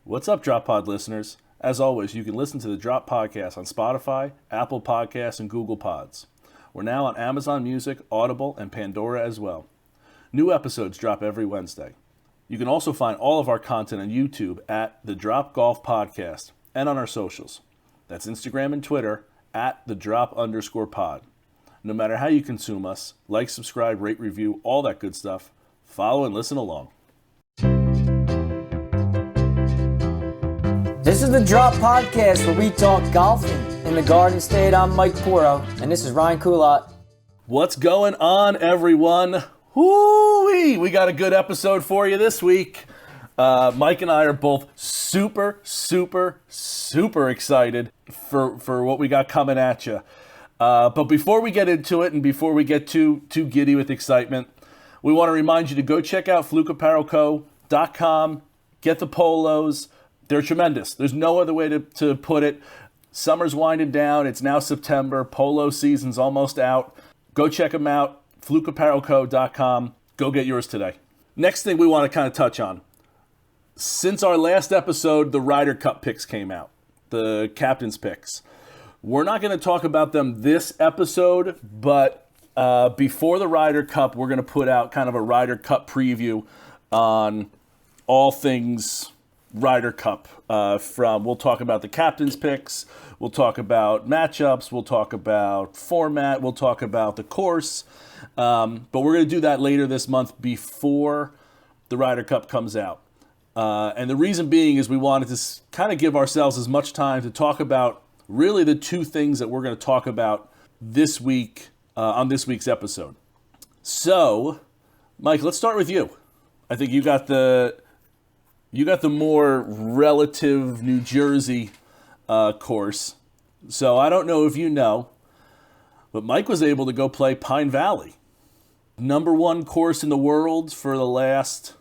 What's up, Drop Pod listeners? As always, you can listen to the Drop Podcast on Spotify, Apple Podcasts, and Google Pods. We're now on Amazon Music, Audible, and Pandora as well. New episodes drop every Wednesday. You can also find all of our content on YouTube at the Drop Golf Podcast and on our socials. That's Instagram and Twitter at the Drop_pod. No matter how you consume us, like, subscribe, rate, review, all that good stuff. Follow and listen along. This is the Drop Podcast where we talk golfing in the Garden State. I'm Mike Poro, and this is Ryan Coulott. What's going on, everyone? Woo-wee! We got a good episode for you this week. Mike and I are both super excited for what we got coming at you. But before we get into it and before we get too giddy with excitement, we want to remind you to go check out flukeapparelco.com, get the polos. They're tremendous. There's no other way to put it. Summer's winding down. It's now September. Polo season's almost out. Go check them out. flukeapparelco.com. Go get yours today. Next thing we want to kind of touch on. Since our last episode, the Ryder Cup picks came out. The captain's picks. We're not going to talk about them this episode, but before the Ryder Cup, we're going to put out kind of a Ryder Cup preview on all things Ryder Cup. We'll talk about the captain's picks, we'll talk about matchups, we'll talk about format, we'll talk about the course. But we're going to do that later this month before the Ryder Cup comes out. And the reason being is we wanted to kind of give ourselves as much time to talk about really the two things that we're going to talk about this week on this week's episode. So, Mike, let's start with you. I think you got the more relative New Jersey course. So I don't know if you know, but Mike was able to go play Pine Valley. Number one course in the world for the last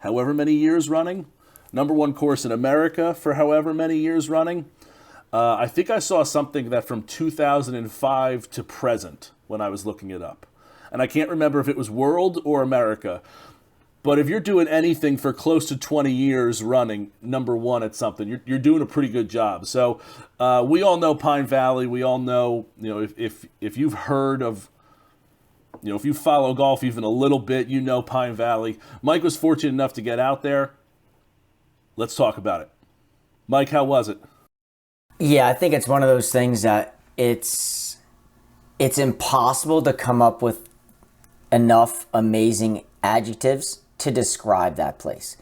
however many years running. Number one course in America for however many years running. I think I saw something that from 2005 to present when I was looking it up. And I can't remember if it was world or America. But if you're doing anything for close to 20 years running number one at something, you're doing a pretty good job. So we all know Pine Valley. We all know, if you've heard of, if you follow golf even a little bit, you know Pine Valley. Mike was fortunate enough to get out there. Let's talk about it. Mike, how was it? Yeah, I think it's one of those things that it's impossible to come up with enough amazing adjectives to describe that place.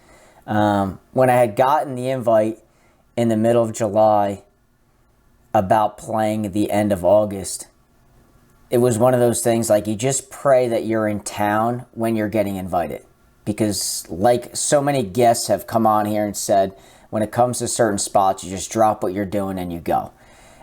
When I had gotten the invite in the middle of July about playing the end of August, it was one of those things like you just pray that you're in town when you're getting invited. Because like so many guests have come on here and said, when it comes to certain spots, you just drop what you're doing and you go.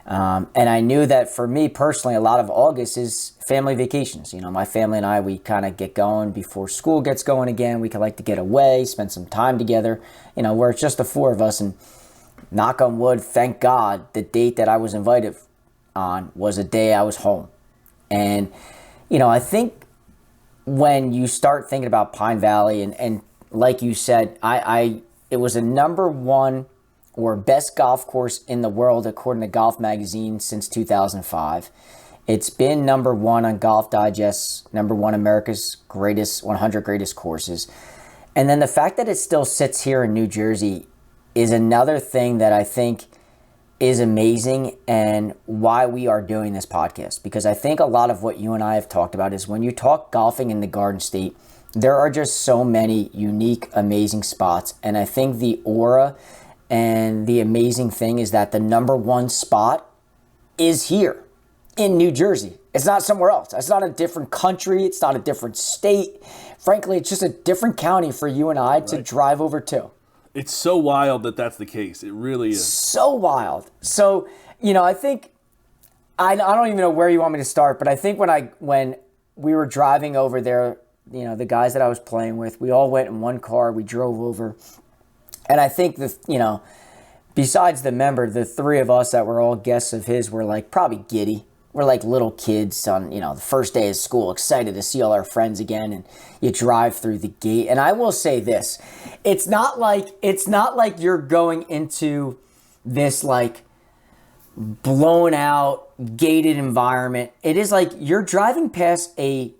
And I knew that for me personally, a lot of August is family vacations. My family and I, we kind of get going before school gets going again. We like to get away, spend some time together, where it's just the four of us. And knock on wood, thank God, the date that I was invited on was a day I was home. And, I think when you start thinking about Pine Valley and like you said, it was a number one or best golf course in the world according to Golf Magazine since 2005. It's been number one on Golf Digest's number one America's greatest 100 greatest courses. And then the fact that it still sits here in New Jersey is another thing that I think is amazing and why we are doing this podcast. Because I think a lot of what you and I have talked about is when you talk golfing in the Garden State, there are just so many unique, amazing spots. And I think the aura and the amazing thing is that the number one spot is here in New Jersey. It's not somewhere else. It's not a different country. It's not a different state. Frankly, it's just a different county for you and I to drive over to. It's so wild that that's the case. It really is. So wild. So, I think, I don't even know where you want me to start, but I think when we were driving over there, the guys that I was playing with, we all went in one car. We drove over. And I think besides the member, the three of us that were all guests of his were probably giddy. we're like little kids on, the first day of school, excited to see all our friends again, and you drive through the gate. And I will say this, it's not like you're going into this like blown out gated environment. It is like you're driving past a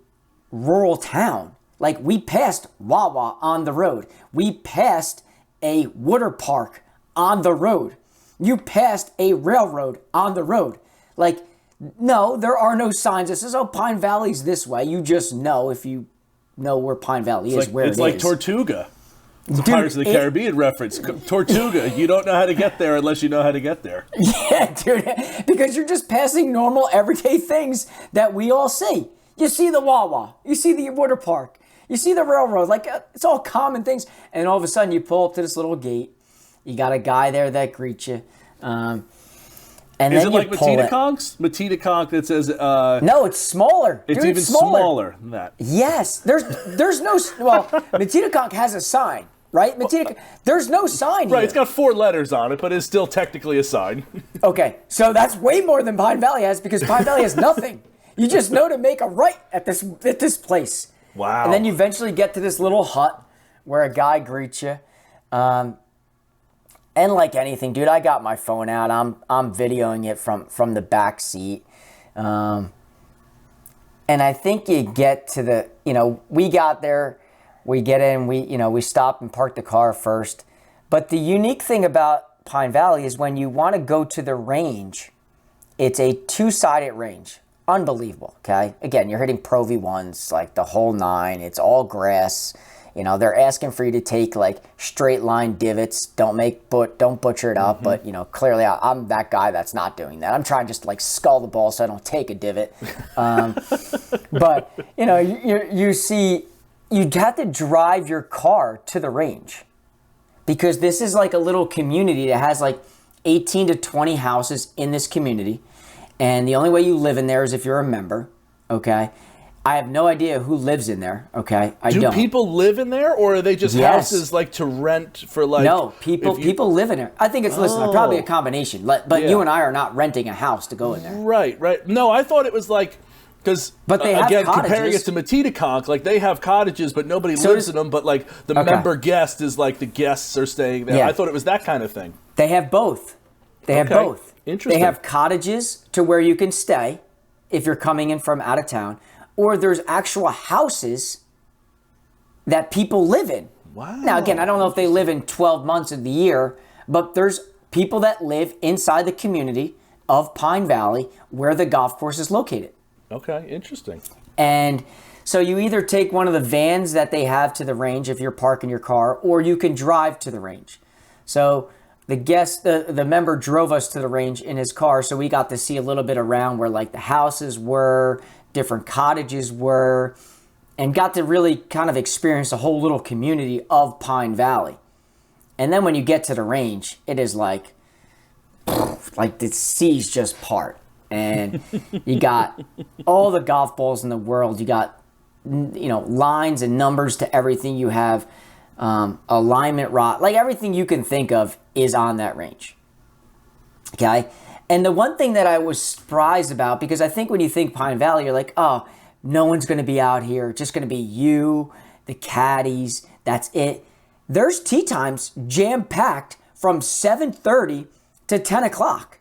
rural town. Like, we passed Wawa on the road. We passed a water park on the road. You passed a railroad on the road. Like, no, there are no signs that says, oh, Pine Valley's this way. You just know, if you know where Pine Valley is, where it is. It's like Tortuga. It's a Pirates of the Caribbean reference. Tortuga. You don't know how to get there unless you know how to get there. Yeah, dude. Because you're just passing normal, everyday things that we all see. You see the Wawa. You see the water park. You see the railroad. Like, it's all common things. And all of a sudden, you pull up to this little gate. You got a guy there that greets you. And is then it like Matita-Conks? Matita-Conk that says... no, it's smaller. It's even smaller than that. Yes. There's no... Well, Matita-Conk has a sign, right? There's no sign here. Right, it's got 4 letters on it, but it's still technically a sign. Okay, so that's way more than Pine Valley has, because Pine Valley has nothing. You just know to make a right at this place. Wow. And then you eventually get to this little hut where a guy greets you. And like anything, dude, I got my phone out. I'm videoing it from the back seat. And I think you get to the, we got there, we get in, we stopped and parked the car first. But the unique thing about Pine Valley is when you want to go to the range, it's a 2-sided range. Unbelievable, okay? Again, you're hitting Pro V1s, like the whole 9. It's all grass. They're asking for you to take like straight line divots. Don't butcher it up. Mm-hmm. But clearly I'm that guy that's not doing that. I'm trying just to like skull the ball so I don't take a divot. But you see, you'd have to drive your car to the range, because this is like a little community that has like 18 to 20 houses in this community, and the only way you live in there is if you're a member. Okay. I have no idea who lives in there, okay? I don't. Do people live in there, or are they just houses like to rent for like... No, people live in there. I think it's, probably a combination. But you and I are not renting a house to go in there. Right. No, I thought it was like... Because, again, cottages. comparing it to Matita-Conk, like they have cottages, but nobody lives in them, but like the member guest is like the guests are staying there. Yeah. I thought it was that kind of thing. They have both. Interesting. They have cottages to where you can stay if you're coming in from out of town. Or there's actual houses that people live in. Wow. Now, again, I don't know if they live in 12 months of the year, but there's people that live inside the community of Pine Valley where the golf course is located. Okay, interesting. And so you either take one of the vans that they have to the range if you're parking your car, or you can drive to the range. So the member drove us to the range in his car, so we got to see a little bit around where like the houses were, different cottages were, and got to really kind of experience the whole little community of Pine Valley. And then when you get to the range, it is like the seas just part. And you got all the golf balls in the world. You got, lines and numbers to everything. You have alignment rod. Like everything you can think of is on that range. Okay? And the one thing that I was surprised about, because I think when you think Pine Valley, you're like, oh, no one's going to be out here. Just going to be you, the caddies. That's it. There's tee times jam-packed from 7:30 to 10 o'clock.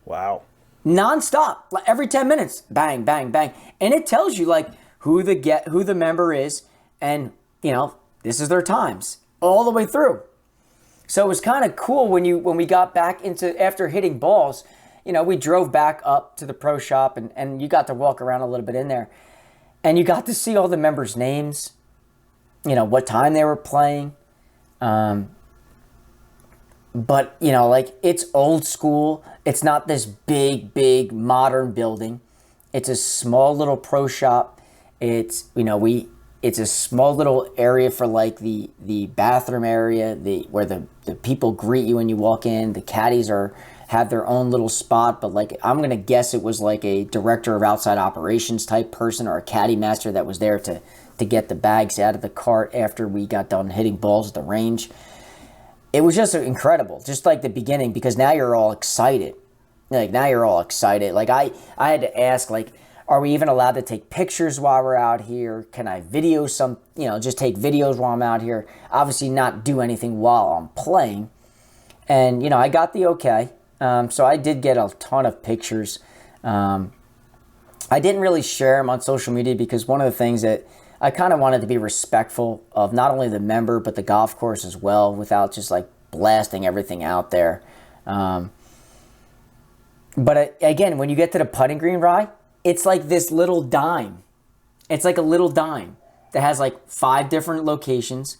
Wow. Non-stop. Like every 10 minutes. Bang, bang, bang. And it tells you like who the member is, and, this is their times all the way through. So it was kind of cool when we got back after hitting balls, we drove back up to the pro shop, and you got to walk around a little bit in there, and you got to see all the members' names, what time they were playing. But, like it's old school. It's not this big modern building. It's a small little pro shop. It's, it's a small little area for like the bathroom area, where the people greet you when you walk in. The caddies have their own little spot, but like I'm gonna guess it was like a director of outside operations type person or a caddy master that was there to get the bags out of the cart after we got done hitting balls at the range. It was just incredible, just like the beginning, because now you're all excited. Like now you're all excited. Like I had to ask, like, are we even allowed to take pictures while we're out here? Can I video some, just take videos while I'm out here? Obviously not do anything while I'm playing. And, I got the okay. So I did get a ton of pictures. I didn't really share them on social media because one of the things that I kind of wanted to be respectful of not only the member, but the golf course as well, without just like blasting everything out there. But again, when you get to the putting green, Rye, it's like this little dime. It's like a little dime that has like 5 different locations.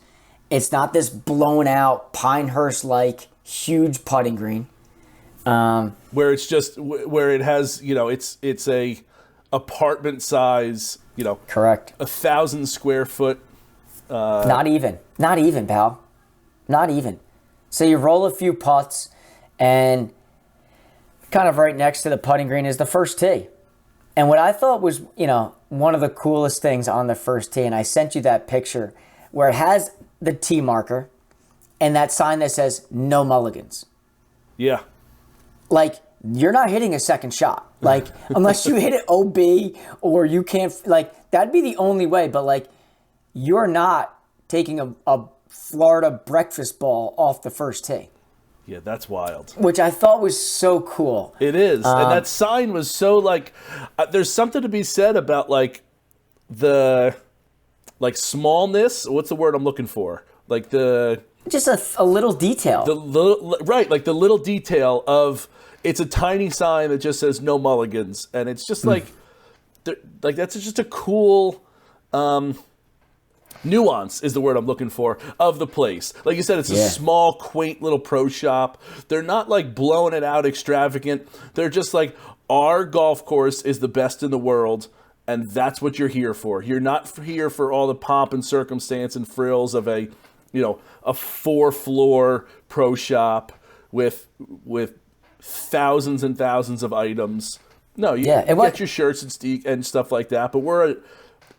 It's not this blown out Pinehurst-like huge putting green. Where it's just, where it has, it's a apartment size, Correct. 1,000 square foot. Not even, pal. Not even. So you roll a few putts, and kind of right next to the putting green is the first tee. And what I thought was, one of the coolest things on the first tee, and I sent you that picture, where it has the tee marker and that sign that says no mulligans. Yeah. Like, you're not hitting a second shot. Like, unless you hit it OB or you can't, like, that'd be the only way. But, like, you're not taking a Florida breakfast ball off the first tee. Yeah, that's wild. Which I thought was so cool. It is. And that sign was so, like, there's something to be said about, like, the, like, smallness. What's the word I'm looking for? Like, the... Just a little detail. Right, like the little detail of, it's a tiny sign that just says no mulligans. And it's just like that's just a cool... nuance is the word I'm looking for, of the place. Like you said, it's a small, quaint little pro shop. They're not like blowing it out extravagant. They're just like, our golf course is the best in the world, and that's what you're here for. You're not here for all the pomp and circumstance and frills of a 4-floor pro shop with thousands and thousands of items. No, you get your shirts and stuff like that, but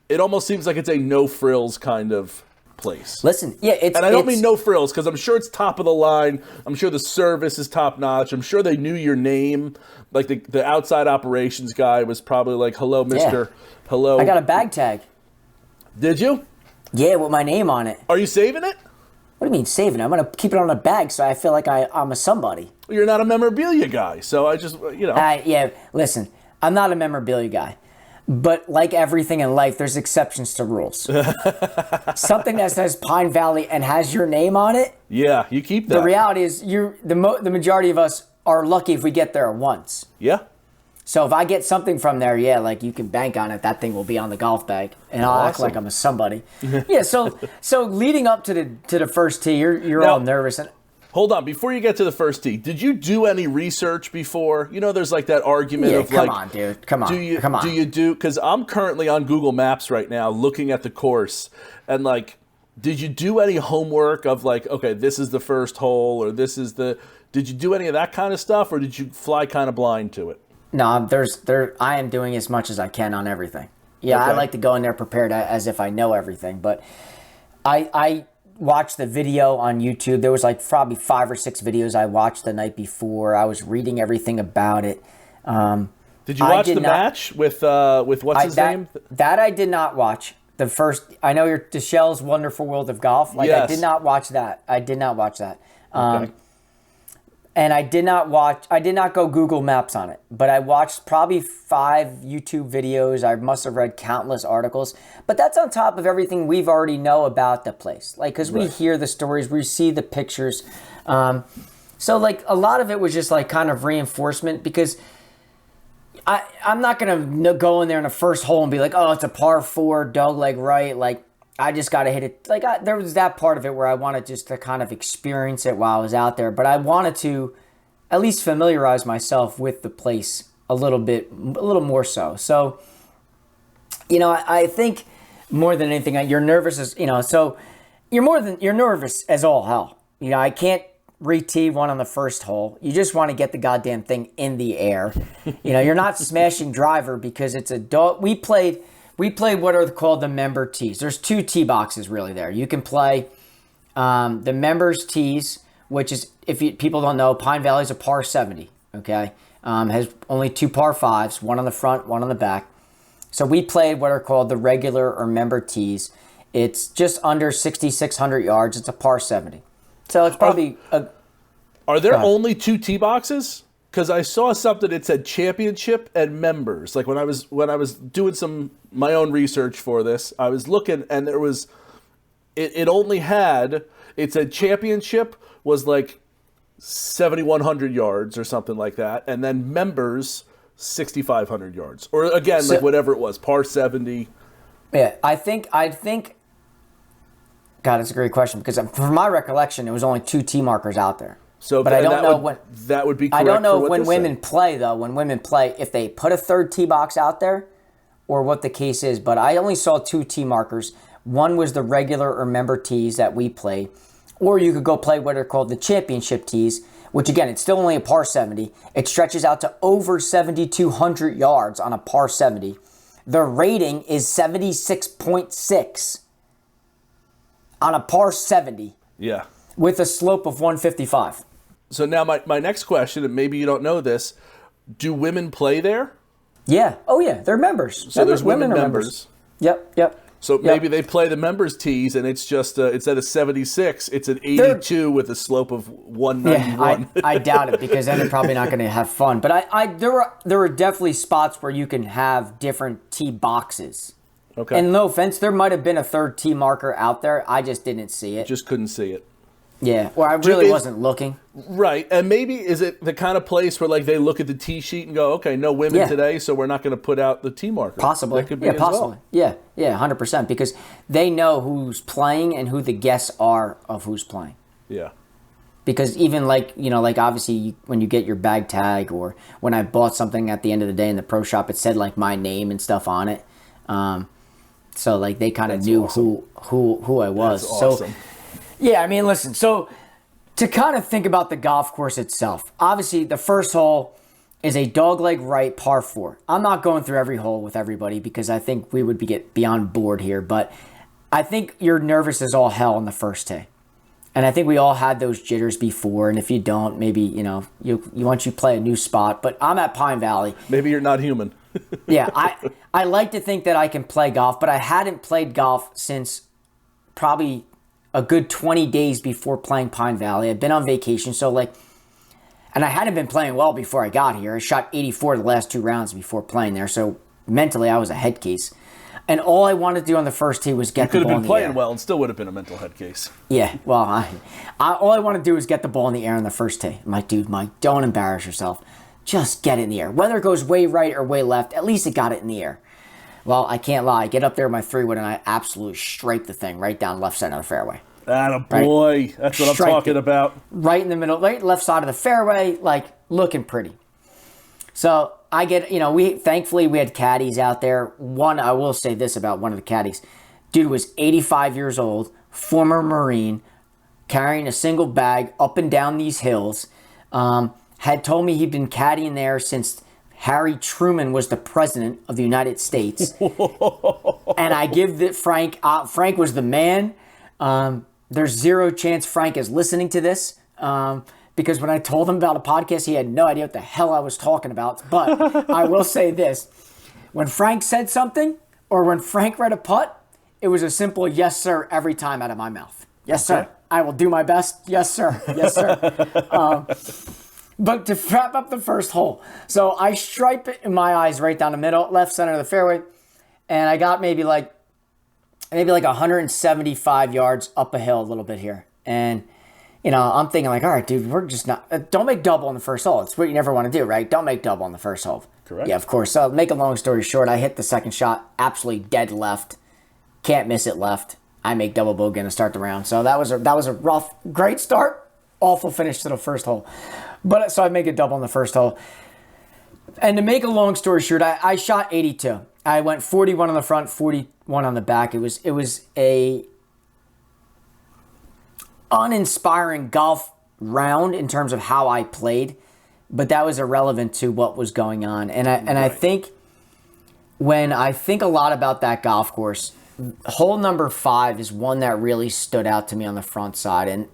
it almost seems like it's a no frills kind of place. Listen, and I don't mean no frills, because I'm sure it's top of the line. I'm sure the service is top notch. I'm sure they knew your name. Like the outside operations guy was probably like, "Hello, Mister. Hello." I got a bag tag. Did you? Yeah, with my name on it. Are you saving it? What do you mean saving it? I'm going to keep it on a bag so I feel like I'm a somebody. You're not a memorabilia guy, so I just, listen, I'm not a memorabilia guy. But like everything in life, there's exceptions to rules. Something that says Pine Valley and has your name on it. Yeah, you keep that. The reality is, the majority of us are lucky if we get there once. Yeah. So if I get something from there, like you can bank on it. That thing will be on the golf bag, and I'll act like I'm a somebody. So leading up to the first tee, you're all nervous. And hold on, before you get to the first tee, did you do any research before? There's like that argument of like, come on, dude, come on, do you do? Because I'm currently on Google Maps right now, looking at the course, and like, did you do any homework of like, okay, this is the first hole, or this is the? Did you do any of that kind of stuff, or did you fly kind of blind to it? No, I am doing as much as I can on everything. Yeah, okay. I like to go in there prepared as if I know everything. But I watched the video on YouTube. There was like probably 5 or 6 videos I watched the night before. I was reading everything about it. Did you watch the match with what's his name? That I did not watch. The first, I know you're Deshell's Wonderful World of Golf. Like yes. I did not watch that. Okay. And I did not go Google Maps on it, but I watched probably 5 YouTube videos. I must have read countless articles, but that's on top of everything we've already know about the place. Like, cause we hear the stories, we see the pictures. So like a lot of it was just like kind of reinforcement, because I'm not going to go in there in the first hole and be like, oh, it's a par 4 dog leg right. Like, I just got to hit it. Like there was that part of it where I wanted just to kind of experience it while I was out there, but I wanted to at least familiarize myself with the place a little more so. So, I think more than anything, you're nervous so you're nervous as all hell. I can't re-tee one on the first hole. You just want to get the goddamn thing in the air. You're not smashing driver because it's a dog. We played what are called the member tees. There's 2 tee boxes really there. You can play the members tees, which is, if people don't know, Pine Valley is a par 70, okay? Has only 2 par 5s, one on the front, one on the back. So we played what are called the regular or member tees. It's just under 6,600 yards. It's a par 70. So it's probably Are there only 2 tee boxes? Because I saw something that said championship and members. Like when I was doing my own research for this, I was looking and there was it only had, it said championship was like 7,100 yards or something like that, and then members 6,500 yards, or again like whatever it was, par 70. Yeah, I think. God, that's a great question because from my recollection, it was only 2 tee markers out there. So, but I don't know when that would be correct. I don't know for when women play though. When women play, if they put a 3rd tee box out there, or what the case is. But I only saw 2 tee markers. One was the regular or member tees that we play, or you could go play what are called the championship tees, which again, it's still only a par 70. It stretches out to over 7,200 yards on a par 70. The rating is 76.6 on a par 70. Yeah. With a slope of 155. So now my next question, and maybe you don't know this, do women play there? Yeah. Oh, yeah. They're members. So there's women members. Yep. So maybe they play the members tees, and it's just instead of 76, it's an 82 with a slope of 191. Yeah, I doubt it because then they're probably not going to have fun. But there were definitely spots where you can have different tee boxes. Okay. And no offense, there might have been a 3rd tee marker out there. I just didn't see it. Just couldn't see it. Yeah, or I really wasn't looking. Right, and maybe is it the kind of place where like they look at the tee sheet and go, okay, no women today, so we're not going to put out the tee marker. Possibly, that could be possibly. Well. Yeah, 100%, because they know who's playing and who the guests are of who's playing. Yeah. Because even like obviously when you get your bag tag, or when I bought something at the end of the day in the pro shop, it said like my name and stuff on it. So like they kind of knew awesome. who I was. That's awesome. So. Yeah, I mean, listen, so to kind of think about the golf course itself, obviously the first hole is a dogleg right par 4. I'm not going through every hole with everybody because I think we would get beyond bored here, but I think you're nervous as all hell on the first tee. And I think we all had those jitters before, and if you don't, maybe, you once you play a new spot, but I'm at Pine Valley. Maybe you're not human. Yeah, I like to think that I can play golf, but I hadn't played golf since probably a good 20 days before playing Pine Valley. I'd been on vacation, and I hadn't been playing well before I got here. I shot 84 the last 2 rounds before playing there, so mentally I was a head case. And all I wanted to do on the first tee was get the ball in the air. You could have been playing well and still would have been a mental head case. Yeah, well, all I wanted to do was get the ball in the air on the first tee. I'm like, dude, Mike, don't embarrass yourself. Just get it in the air. Whether it goes way right or way left, at least it got it in the air. Well, I can't lie. I get up there with my 3-wood and I absolutely scrape the thing right down left side of the fairway. Attaboy. Right? That's what I'm talking about. Right in the middle, right left side of the fairway, like looking pretty. So I get, thankfully we had caddies out there. One, I will say this about one of the caddies. Dude was 85 years old, former Marine, carrying a single bag up and down these hills. Had told me he'd been caddying there since Harry Truman was the president of the United States. And I give Frank was the man. There's zero chance Frank is listening to this. Because when I told him about a podcast, he had no idea what the hell I was talking about. But I will say this. When Frank said something, or when Frank read a putt, it was a simple yes, sir, every time out of my mouth. Yes, sir. I will do my best. Yes, sir. Yes, sir. But to wrap up the first hole, so I stripe it in my eyes right down the middle, left center of the fairway, and I got maybe like 175 yards up a hill a little bit here. And, I'm thinking like, all right, dude, we're just not, don't make double on the first hole. It's what you never want to do, right? Don't make double on the first hole. Correct. Yeah, of course. So make a long story short, I hit the second shot, absolutely dead left. Can't miss it left. I make double bogey to start the round. So that was a rough, great start, awful finish to the first hole. But so I make a double on the first hole. And to make a long story short, I shot 82. I went 41 on the front, 41 on the back. It was a uninspiring golf round in terms of how I played, but that was irrelevant to what was going on. And I think when I think a lot about that golf course, hole number 5 is one that really stood out to me on the front side. And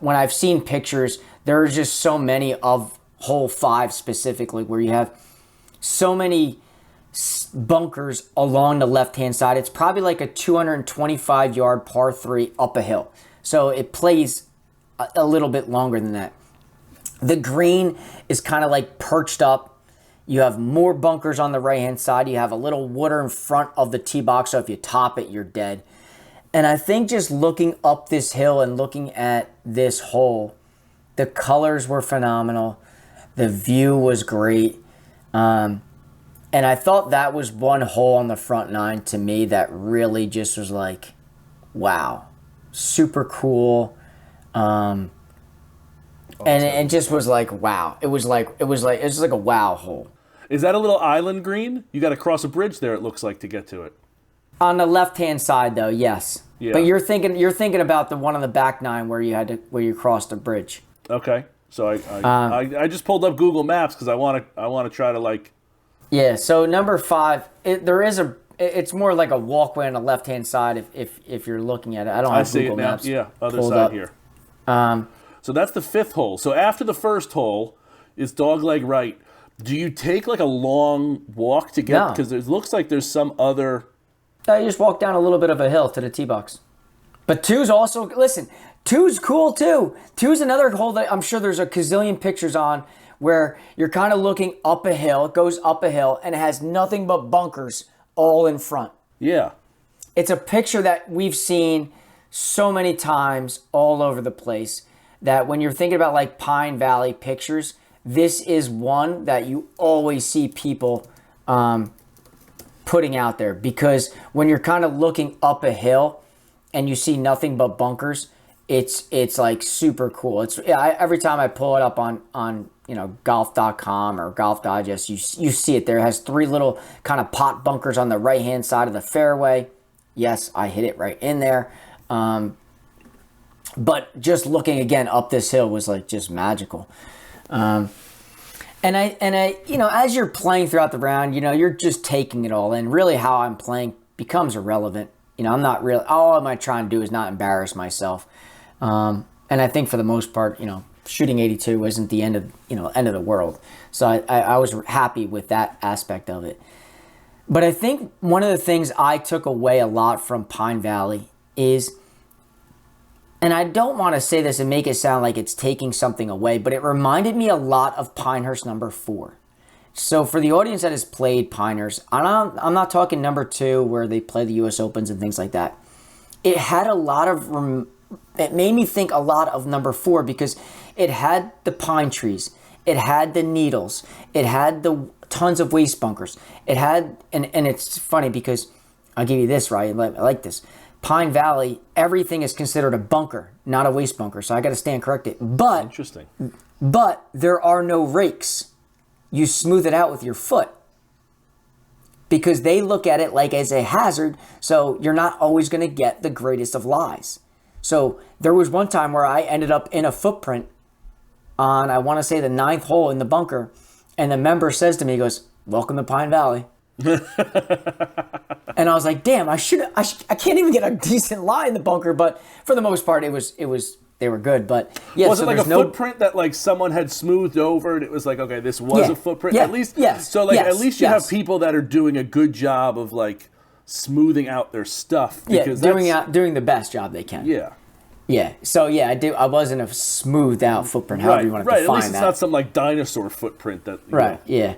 when I've seen pictures, there are just so many of hole 5 specifically, where you have so many bunkers along the left-hand side. It's probably like a 225-yard par 3 up a hill. So it plays a little bit longer than that. The green is kind of like perched up. You have more bunkers on the right-hand side. You have a little water in front of the tee box, so if you top it, you're dead. And I think just looking up this hill and looking at this hole, the colors were phenomenal. The view was great. And I thought that was one hole on the front 9 to me that really just was like, wow, super cool. And it just was like, wow. It was like a wow hole. Is that a little island green? You got to cross a bridge there, it looks like, to get to it. On the left-hand side, though, yes. Yeah. But you're thinking about the one on the back 9 where you crossed a bridge. Okay. So I just pulled up Google Maps because I want to try to like. Yeah. So number 5, it's more like a walkway on the left-hand side if you're looking at it. I don't have Google Maps. Yeah, other pulled side up. here. So that's the 5th hole. So after the first hole is dogleg right. Do you take like a long walk to get? No. Because it looks like there's some other. You just walk down a little bit of a hill to the tee box. But 2's also, listen, 2's cool too. 2's another hole that I'm sure there's a gazillion pictures on where you're kind of looking up a hill. It goes up a hill and it has nothing but bunkers all in front. Yeah. It's a picture that we've seen so many times all over the place that when you're thinking about like Pine Valley pictures, this is one that you always see people putting out there, because when you're kind of looking up a hill and you see nothing but bunkers, it's like super cool. Every time I pull it up on golf.com or Golf Digest, you see it there. It has 3 little kind of pot bunkers on the right hand side of the fairway. Yes, I hit it right in there. But just looking again up this hill was like just magical. And I, as you're playing throughout the round, you're just taking it all in. Really, how I'm playing becomes irrelevant. I'm not really. All I'm trying to do is not embarrass myself. And I think for the most part, shooting 82 isn't the end of the world. So I was happy with that aspect of it. But I think one of the things I took away a lot from Pine Valley is, and I don't want to say this and make it sound like it's taking something away, but it reminded me a lot of Pinehurst number 4. So for the audience that has played Pinehurst, I'm not talking number 2 where they play the U.S. Opens and things like that. It had a lot of, it made me think a lot of number 4 because it had the pine trees. It had the needles. It had the tons of waste bunkers. It had, and it's funny because I'll give you this, right? I like this. Pine Valley, everything is considered a bunker, not a waste bunker. So I got to stand corrected. But Interesting. But there are no rakes. You smooth it out with your foot because they look at it like as a hazard. So you're not always going to get the greatest of lies. So there was one time where I ended up in a footprint on, I want to say, the 9th hole in the bunker. And the member says to me, he goes, "Welcome to Pine Valley." And I was like, damn, I can't even get a decent lie in the bunker. But for the most part, they were good. But yeah, was it like a footprint that like someone had smoothed over and it was like, okay, this was a footprint? Yeah, at least, yes. So like, yes, at least you have people that are doing a good job of like smoothing out their stuff. Because doing the best job they can. Yeah. Yeah. So yeah, I wasn't a smoothed out footprint, however you want to define that. At least it's not some like dinosaur footprint that. Right. Yeah.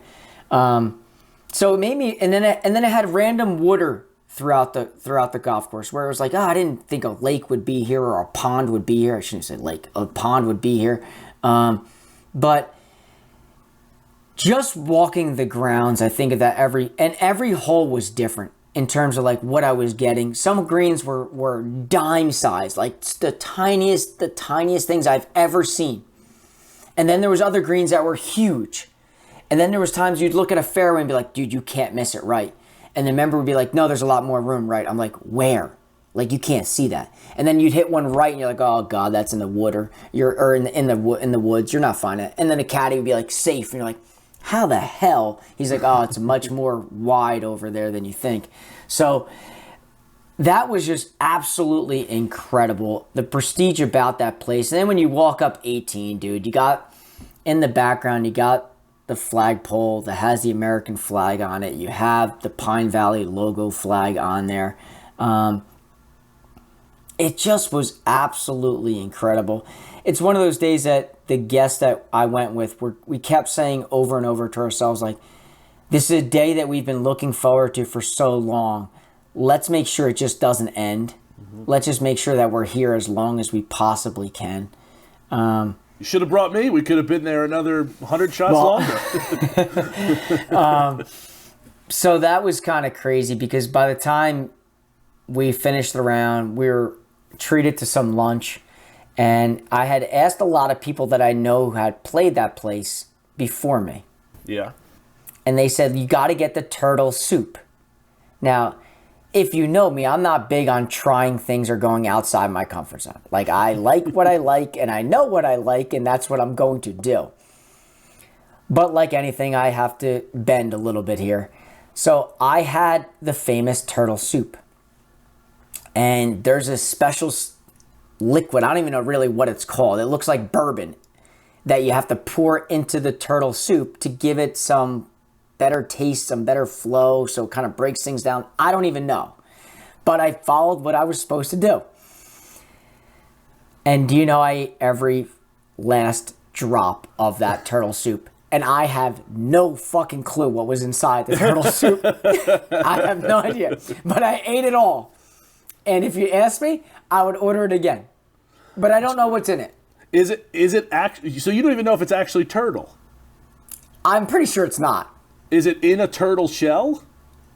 So it made me, and then it had random water throughout the golf course where it was like, I didn't think a lake would be here or a pond would be here. I shouldn't say lake. A pond would be here. But just walking the grounds, I think of that every hole was different in terms of like what I was getting. Some greens were dime sized, like the tiniest things I've ever seen. And then there was other greens that were huge. And then there was times you'd look at a fairway and be like, dude, you can't miss it right. And the member would be like, no, there's a lot more room right. I'm like, where? Like, you can't see that. And then you'd hit one right and you're like, oh God, that's in the wood or in the woods. You're not finding it. And then a caddy would be like, safe. And you're like, how the hell? He's like, oh, it's much more wide over there than you think. So that was just absolutely incredible. The prestige about that place. And then when you walk up 18, dude, you got in the background, you got the flagpole that has the American flag on it. You have the Pine Valley logo flag on there. It just was absolutely incredible. It's one of those days that the guests that I went with, we kept saying over and over to ourselves, like, this is a day that we've been looking forward to for so long. Let's make sure it just doesn't end. Let's just make sure that we're here as long as we possibly can. You should have brought me. We could have been there another 100 shots longer. So that was kind of crazy because by the time we finished the round, we were treated to some lunch. And I had asked a lot of people that I know who had played that place before me. Yeah. And they said, you got to get the turtle soup. Now, if you know me, I'm not big on trying things or going outside my comfort zone. Like, I like what I like, and I know what I like, and that's what I'm going to do. But like anything, I have to bend a little bit here. So I had the famous turtle soup. And there's a special liquid, I don't even know really what it's called. It looks like bourbon that you have to pour into the turtle soup to give it some better taste, some better flow, so it kind of breaks things down. I don't even know. But I followed what I was supposed to do. And do you know, I ate every last drop of that turtle soup. And I have no fucking clue what was inside the turtle soup. I have no idea. But I ate it all. And if you ask me, I would order it again. But I don't know what's in it. Is it actually, so you don't even know if it's actually turtle? I'm pretty sure it's not. Is it in a turtle shell?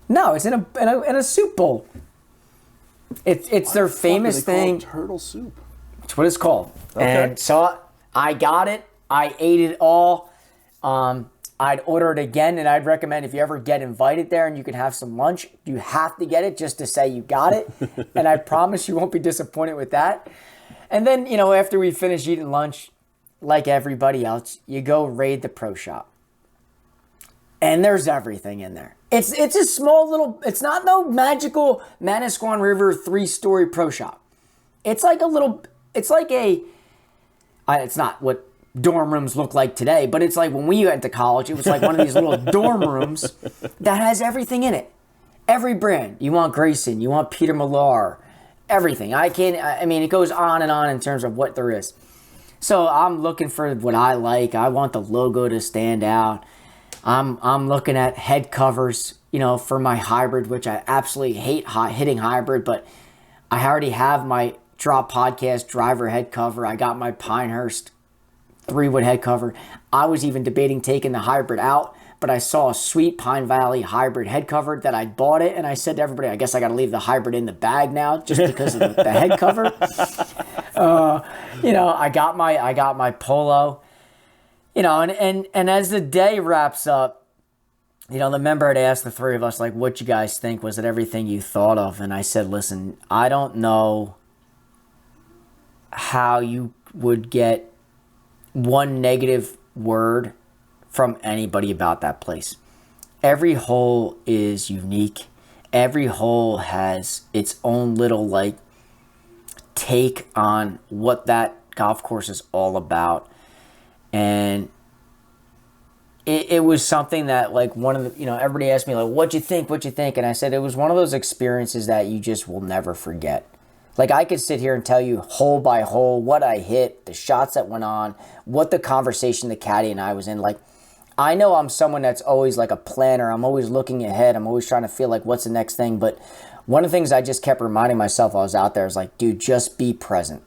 No, it's in a soup bowl. It's their famous thing. Turtle soup. It's what it's called. Okay. And so I got it. I ate it all. I'd order it again, and I'd recommend if you ever get invited there and you can have some lunch, you have to get it just to say you got it. And I promise you won't be disappointed with that. And then, after we finish eating lunch, like everybody else, you go raid the pro shop. And there's everything in there. It's a small little, it's not no magical Manasquan River 3-story pro shop. It's like it's not what dorm rooms look like today, but it's like when we went to college, it was like one of these little dorm rooms that has everything in it. Every brand. You want Grayson, you want Peter Millar, everything. It goes on and on in terms of what there is. So I'm looking for what I like. I want the logo to stand out. I'm looking at head covers, for my hybrid, which I absolutely hate hitting hybrid, but I already have my Drop Podcast driver head cover. I got my Pinehurst 3-wood head cover. I was even debating taking the hybrid out, but I saw a sweet Pine Valley hybrid head cover that I bought it, and I said to everybody, I guess I got to leave the hybrid in the bag now just because of the head cover. I got my polo. And as the day wraps up, the member had asked the three of us, like, what you guys think? Was it everything you thought of? And I said, listen, I don't know how you would get one negative word from anybody about that place. Every hole is unique. Every hole has its own little, take on what that golf course is all about. And it was something that, one of the, everybody asked me, what'd you think? And I said, it was one of those experiences that you just will never forget. I could sit here and tell you hole by hole what I hit, the shots that went on, what the conversation the caddy and I was in. I know I'm someone that's always a planner. I'm always looking ahead. I'm always trying to feel what's the next thing. But one of the things I just kept reminding myself while I was out there is dude, just be present.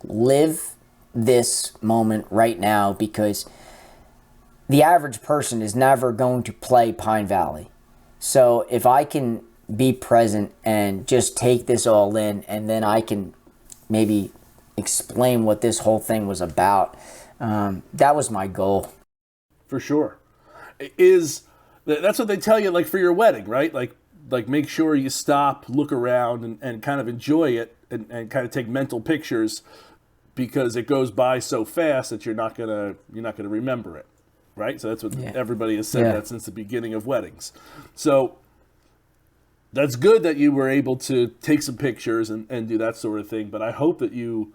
Live this moment right now, because the average person is never going to play Pine Valley. So if I can be present and just take this all in, and then I can maybe explain what this whole thing was about, that was my goal. For sure. That's what they tell you, for your wedding, right? Make sure you stop, look around, and kind of enjoy it, and kind of take mental pictures, because it goes by so fast that you're not gonna remember it, right? So that's what everybody has said that since the beginning of weddings. So that's good that you were able to take some pictures and do that sort of thing. But I hope that you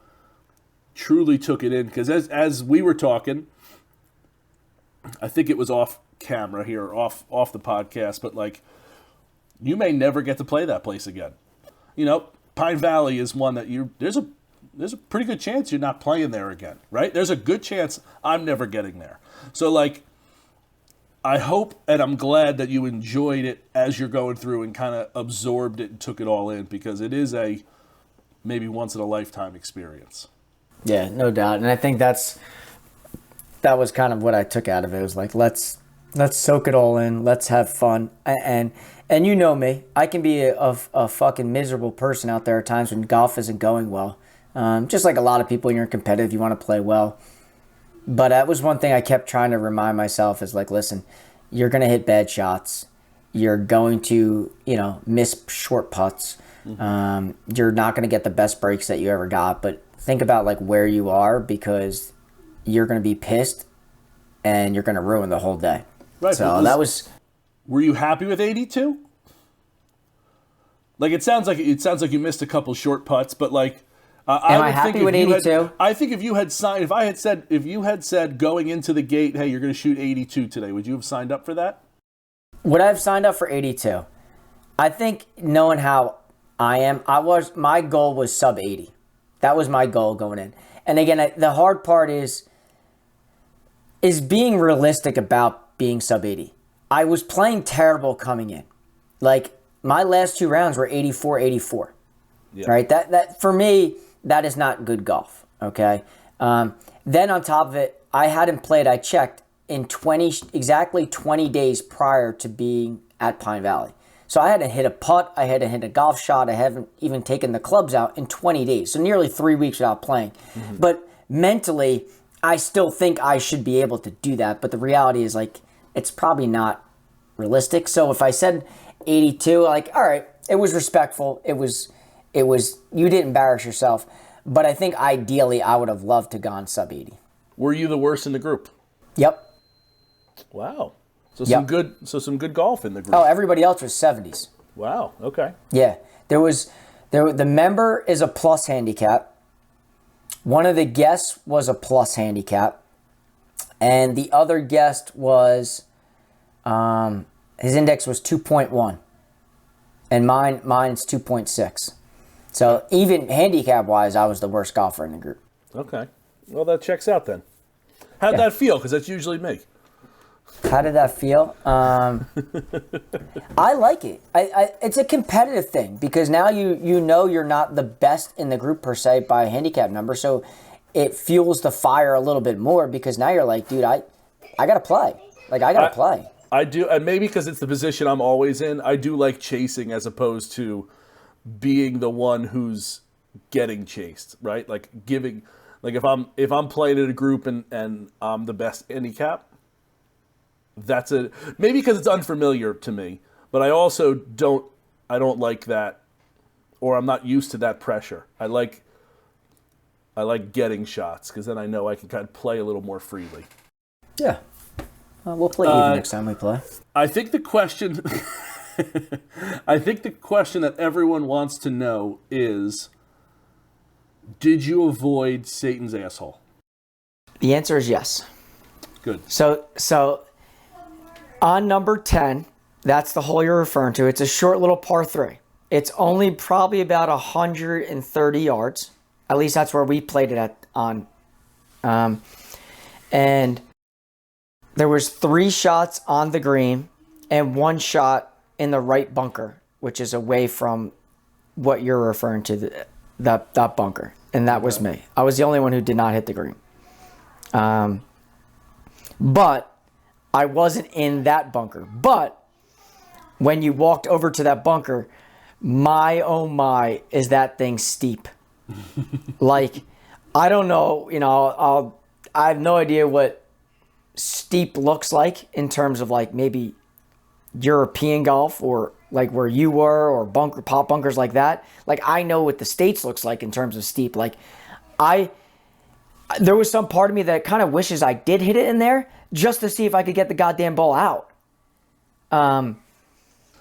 truly took it in, because as we were talking, I think it was off camera here, off the podcast, but like, you may never get to play that place again. You know, Pine Valley is one that there's a pretty good chance you're not playing there again, right? There's a good chance I'm never getting there. So like, I hope and I'm glad that you enjoyed it as you're going through and kind of absorbed it and took it all in, because it is a maybe once in a lifetime experience. Yeah, no doubt. And I think that was kind of what I took out of it. It was like, let's soak it all in. Let's have fun. And you know me, I can be a fucking miserable person out there at times when golf isn't going well. Just like a lot of people, when you're competitive, you want to play well. But that was one thing I kept trying to remind myself is like, listen, you're going to hit bad shots. You're going to, miss short putts. Mm-hmm. You're not going to get the best breaks that you ever got. But think about like where you are, because you're going to be pissed and you're going to ruin the whole day. Right. So that was. Were you happy with 82? Like it sounds like you missed a couple short putts, but like. Am I happy with 82? I think if you had said going into the gate, hey, you're going to shoot 82 today, would you have signed up for that? Would I have signed up for 82? I think knowing how I am, my goal was sub 80. That was my goal going in. And again, the hard part is being realistic about being sub 80. I was playing terrible coming in. Like my last 2 rounds were 84, 84. Yeah. Right? That for me, that is not good golf, okay? Then on top of it, I hadn't played, I checked, in exactly 20 days prior to being at Pine Valley. So I hadn't hit a putt, I hadn't hit a golf shot, I haven't even taken the clubs out in 20 days. So nearly 3 weeks without playing. Mm-hmm. But mentally, I still think I should be able to do that. But the reality is, like, it's probably not realistic. So if I said 82, like, all right, it was respectful, it was you didn't embarrass yourself, but I think ideally I would have loved to gone sub 80. Were you the worst in the group? Yep. Wow. So some good golf in the group. Oh, everybody else was 70s. Wow. Okay. Yeah. The member is a plus handicap. One of the guests was a plus handicap, and the other guest was his index was 2.1, and mine's 2.6. So even handicap-wise, I was the worst golfer in the group. Okay. Well, that checks out then. How'd that feel? Because that's usually me. How did that feel? I like it. It's a competitive thing, because now you know you're not the best in the group per se by a handicap number, so it fuels the fire a little bit more, because now you're like, dude, I got to play. Like, I got to play. I do, and maybe because it's the position I'm always in, I do like chasing as opposed to being the one who's getting chased, right? Like giving, like if I'm playing in a group and I'm the best handicap, that's maybe because it's unfamiliar to me, but I also don't like that, or I'm not used to that pressure. I like getting shots, because then I know I can kind of play a little more freely. Yeah. We'll play even next time we play. I think the question that everyone wants to know is, did you avoid Satan's asshole? The answer is yes. Good. So on number 10, that's the hole you're referring to. It's a short little par 3. It's only probably about 130 yards. At least that's where we played it on. And there was 3 shots on the green and 1 shot in the right bunker, which is away from what you're referring to, that bunker. And that was me. I was the only one who did not hit the green. But I wasn't in that bunker. But when you walked over to that bunker, my, oh my, is that thing steep. Like, I don't know, I have no idea what steep looks like in terms of like maybe European golf or like where you were, or pop bunkers like that. Like, I know what the States looks like in terms of steep. Like, there was some part of me that kind of wishes I did hit it in there just to see if I could get the goddamn ball out.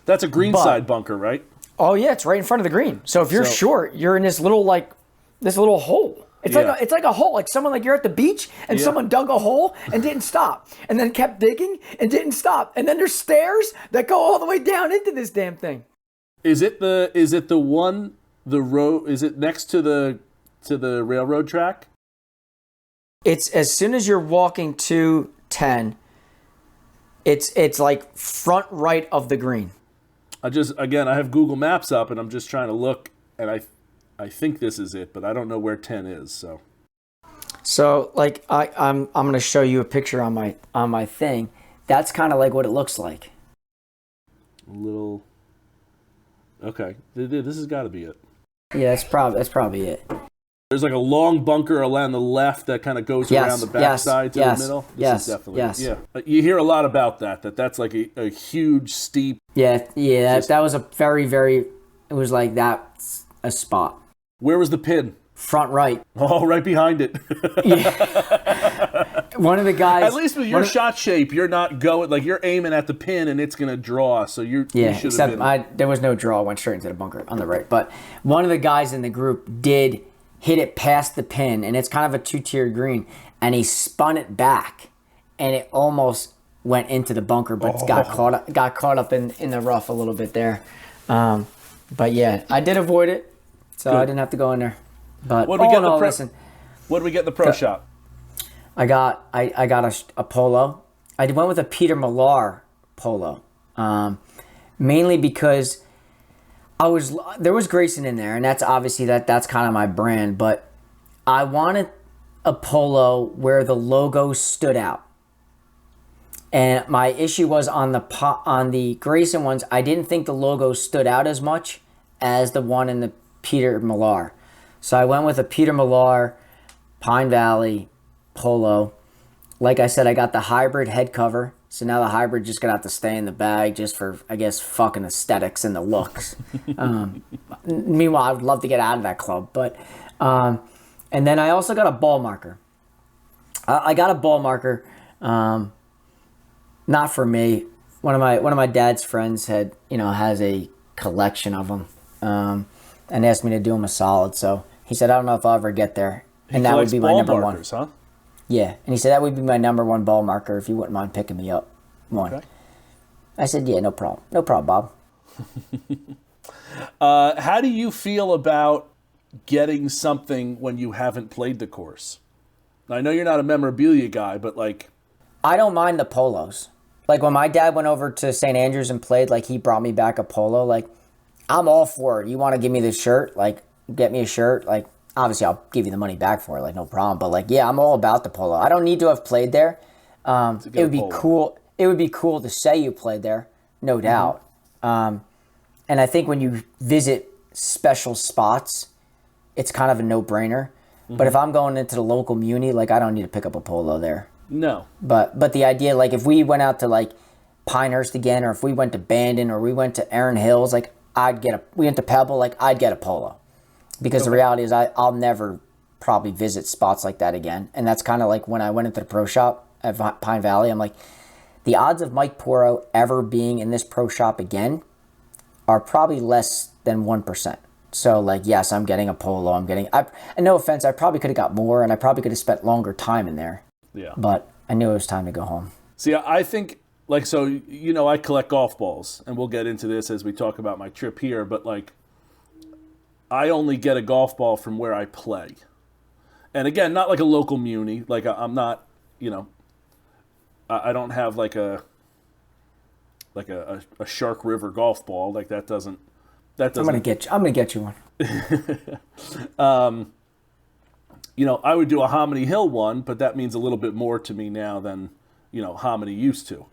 That's a greenside bunker, right? Oh yeah, it's right in front of the green. So if you're short, you're in this little hole. It's like a hole. Like someone, like you're at the beach and someone dug a hole and didn't stop, and then kept digging and didn't stop, and then there's stairs that go all the way down into this damn thing. Is it the road? Is it next to the railroad track? It's as soon as you're walking to 10. It's like front right of the green. I have Google Maps up and I'm just trying to look, and I think this is it, but I don't know where 10 is. So like I'm gonna show you a picture on my thing. That's kind of like what it looks like. A little. Okay, this has got to be it. Yeah, that's probably it. There's like a long bunker along the left that kind of goes around the backside to the middle. This is definitely, yeah. You hear a lot about that's like a huge, steep. Yeah, that was a very, very, it was like that's a spot. Where was the pin? Front right. Oh, right behind it. Yeah. One of the guys. At least with your shot shape, you're not going, like you're aiming at the pin and it's going to draw. So you should have been. There was no draw. I went straight into the bunker on the right. But one of the guys in the group did hit it past the pin, and it's kind of a 2-tier green, and he spun it back, and it almost went into the bunker, but got caught up in the rough a little bit there. But yeah, I did avoid it, so good. I didn't have to go in there. But what did we get in the pro shop? I got a polo. I went with a Peter Millar polo, mainly because there was Grayson in there, and that's obviously that's kind of my brand, but I wanted a polo where the logo stood out. And my issue was on the Grayson ones, I didn't think the logo stood out as much as the one in the Peter Millar. So I went with a Peter Millar Pine Valley polo. Like I said, I got the hybrid head cover. So now the hybrid just gonna have to stay in the bag just for, I guess, fucking aesthetics and the looks. Meanwhile, I would love to get out of that club. But and then I also got a ball marker. I got a ball marker, not for me. One of my dad's friends has a collection of them, and asked me to do him a solid. So he said, I don't know if I'll ever get there, and that would be my number one. Huh? Yeah, and he said that would be my number one ball marker if you wouldn't mind picking me up one. Okay. I said, yeah, no problem. No problem, Bob. How do you feel about getting something when you haven't played the course? I know you're not a memorabilia guy, but like... I don't mind the polos. Like when my dad went over to St. Andrews and played, like he brought me back a polo. Like, I'm all for it. You want to give me this shirt? Like, get me a shirt? Like, obviously, I'll give you the money back for it, like no problem. But like, yeah, I'm all about the polo. I don't need to have played there. It would be cool. It would be cool to say you played there, no doubt. And I think when you visit special spots, it's kind of a no-brainer. Mm-hmm. But if I'm going into the local muni, like I don't need to pick up a polo there. No. But the idea, like if we went out to like Pinehurst again, or if we went to Bandon, or we went to Erin Hills, like we went to Pebble, like I'd get a polo. Because the reality is I'll never probably visit spots like that again. And that's kind of like when I went into the pro shop at Pine Valley, I'm like, the odds of Mike Poro ever being in this pro shop again are probably less than 1%. So like, yes, I'm getting a polo. And no offense, I probably could have got more, and I probably could have spent longer time in there. Yeah. But I knew it was time to go home. See, I think, like, so, I collect golf balls, and we'll get into this as we talk about my trip here, but like, I only get a golf ball from where I play. And again, not like a local muni. Like I'm not, I don't have like a Shark River golf ball. Like that doesn't. I'm gonna get you one. I would do a Hominy Hill one, but that means a little bit more to me now than Hominy used to.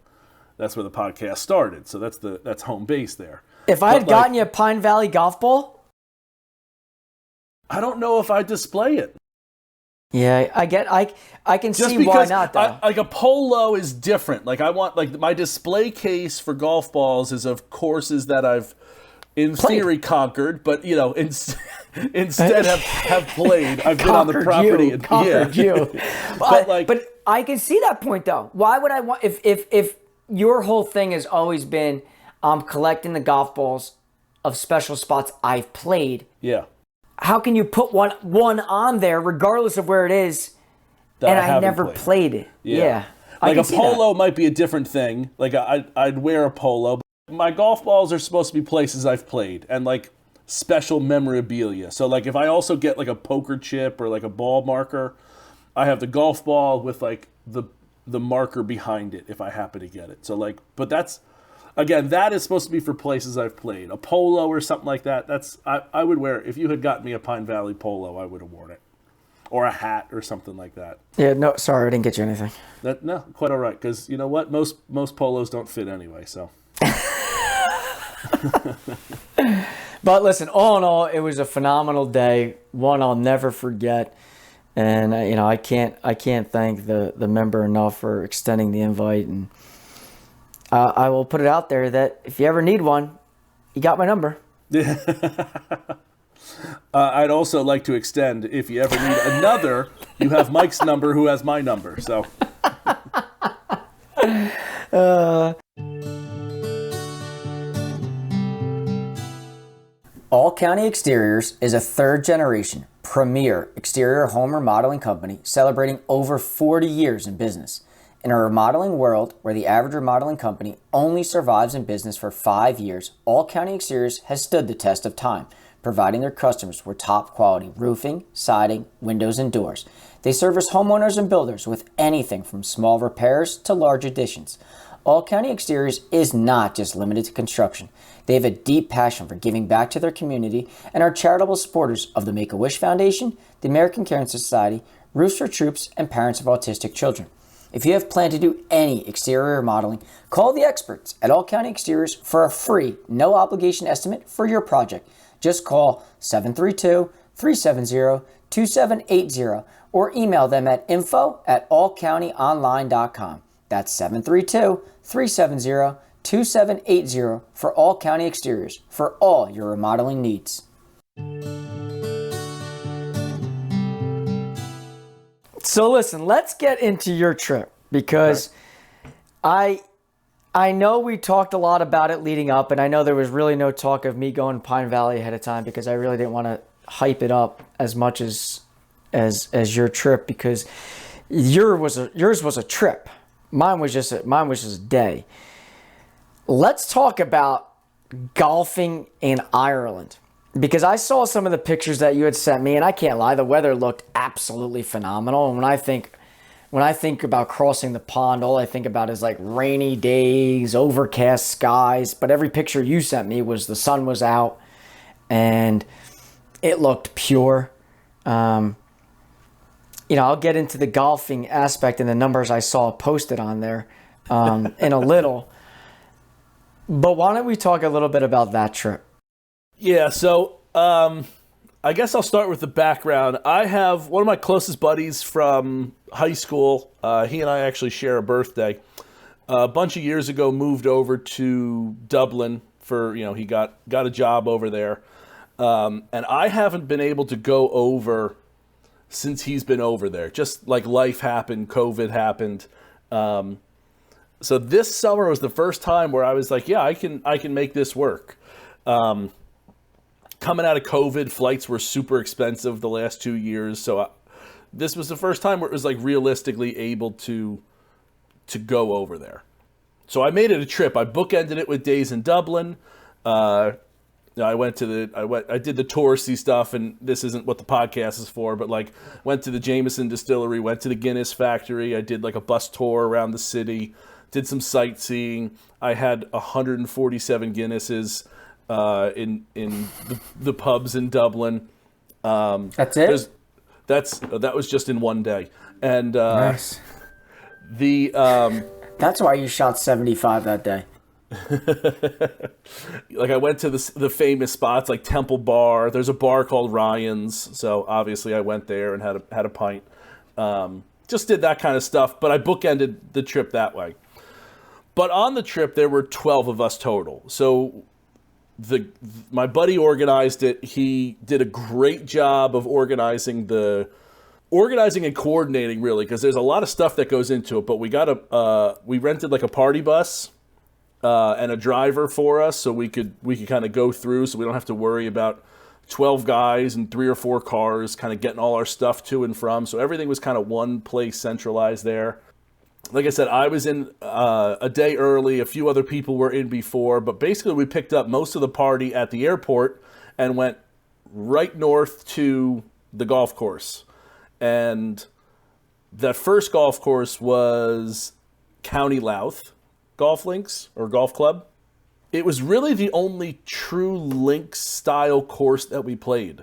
That's where the podcast started. So that's home base there. If I had gotten you a Pine Valley golf ball, I don't know if I display it. Yeah, I can just see why not though. Like a polo is different. Like I want, like my display case for golf balls is of courses that I've in theory conquered, but instead have played. I've been on the property and conquered you. But I can see that point though. Why would I want if your whole thing has always been collecting the golf balls of special spots I've played? Yeah. how can you put one on there regardless of where it is? that And I haven't never played it. Yeah. I Like can a see that. polo might be a different thing. Like I'd wear a polo. My golf balls are supposed to be places I've played and like special memorabilia. So like if I also get like a poker chip or like a ball marker, I have the golf ball with like the marker behind it if I happen to get it. So like, but that's, again, that is supposed to be for places I've played. A polo or something like that, I would wear, if you had gotten me a Pine Valley polo, I would have worn it. Or a hat or something like that. Yeah, no, sorry, I didn't get you anything. No, quite all right, because you know what? Most polos don't fit anyway, so. But listen, all in all, it was a phenomenal day. One I'll never forget. And I can't thank the member enough for extending the invite. And I will put it out there that if you ever need one, you got my number. I'd also like to extend, if you ever need another, you have Mike's number, who has my number. So. All County Exteriors is a third-generation, premier exterior home remodeling company celebrating over 40 years in business. In a remodeling world where the average remodeling company only survives in business for 5 years, All County Exteriors has stood the test of time, providing their customers with top-quality roofing, siding, windows, and doors. They service homeowners and builders with anything from small repairs to large additions. All County Exteriors is not just limited to construction. They have a deep passion for giving back to their community and are charitable supporters of the Make-A-Wish Foundation, the American Cancer Society, Roofs for Troops, and Parents of Autistic Children. If you have planned to do any exterior remodeling, call the experts at All County Exteriors for a free, no-obligation estimate for your project. Just call 732-370-2780 or email them at info@allcountyonline.com. That's 732-370-2780 for All County Exteriors for all your remodeling needs. So listen, let's get into your trip because I know we talked a lot about it leading up, and I know there was really no talk of me going to Pine Valley ahead of time because I really didn't want to hype it up as much as your trip, because yours was a trip. Mine was just a day. Let's talk about golfing in Ireland, because I saw some of the pictures that you had sent me, and I can't lie, the weather looked absolutely phenomenal. And when I think about crossing the pond, all I think about is like rainy days, overcast skies. But every picture you sent me was the sun was out and it looked pure. I'll get into the golfing aspect and the numbers I saw posted on there in a little. But why don't we talk a little bit about that trip? Yeah, so I guess I'll start with the background. I have one of my closest buddies from high school. He and I actually share a birthday. A bunch of years ago, moved over to Dublin for, he got a job over there. And I haven't been able to go over since he's been over there. Just like life happened, COVID happened. So this summer was the first time where I was like, yeah, I can make this work. Coming out of COVID, flights were super expensive the last 2 years. So this was the first time where it was like realistically able to go over there. So I made it a trip. I bookended it with days in Dublin. I did the touristy stuff, and this isn't what the podcast is for, but like went to the Jameson distillery, went to the Guinness factory. I did like a bus tour around the city, did some sightseeing. I had 147 Guinnesses in the pubs in Dublin. That's it? That was just in one day. And nice. That's why you shot 75 that day. Like I went to the famous spots like Temple Bar. There's a bar called Ryan's, so obviously I went there and had a pint. Just did that kind of stuff, but I bookended the trip that way. But on the trip there were 12 of us total. So my buddy organized it. He did a great job of organizing and coordinating, really, because there's a lot of stuff that goes into it. But we rented like a party bus and a driver for us, so we could kind of go through, so we don't have to worry about 12 guys and 3 or 4 cars kind of getting all our stuff to and from. So everything was kind of one place centralized there. Like I said, I was in a day early. A few other people were in before. But basically, we picked up most of the party at the airport and went right north to the golf course. And that first golf course was County Louth Golf Links or Golf Club. It was really the only true links style course that we played.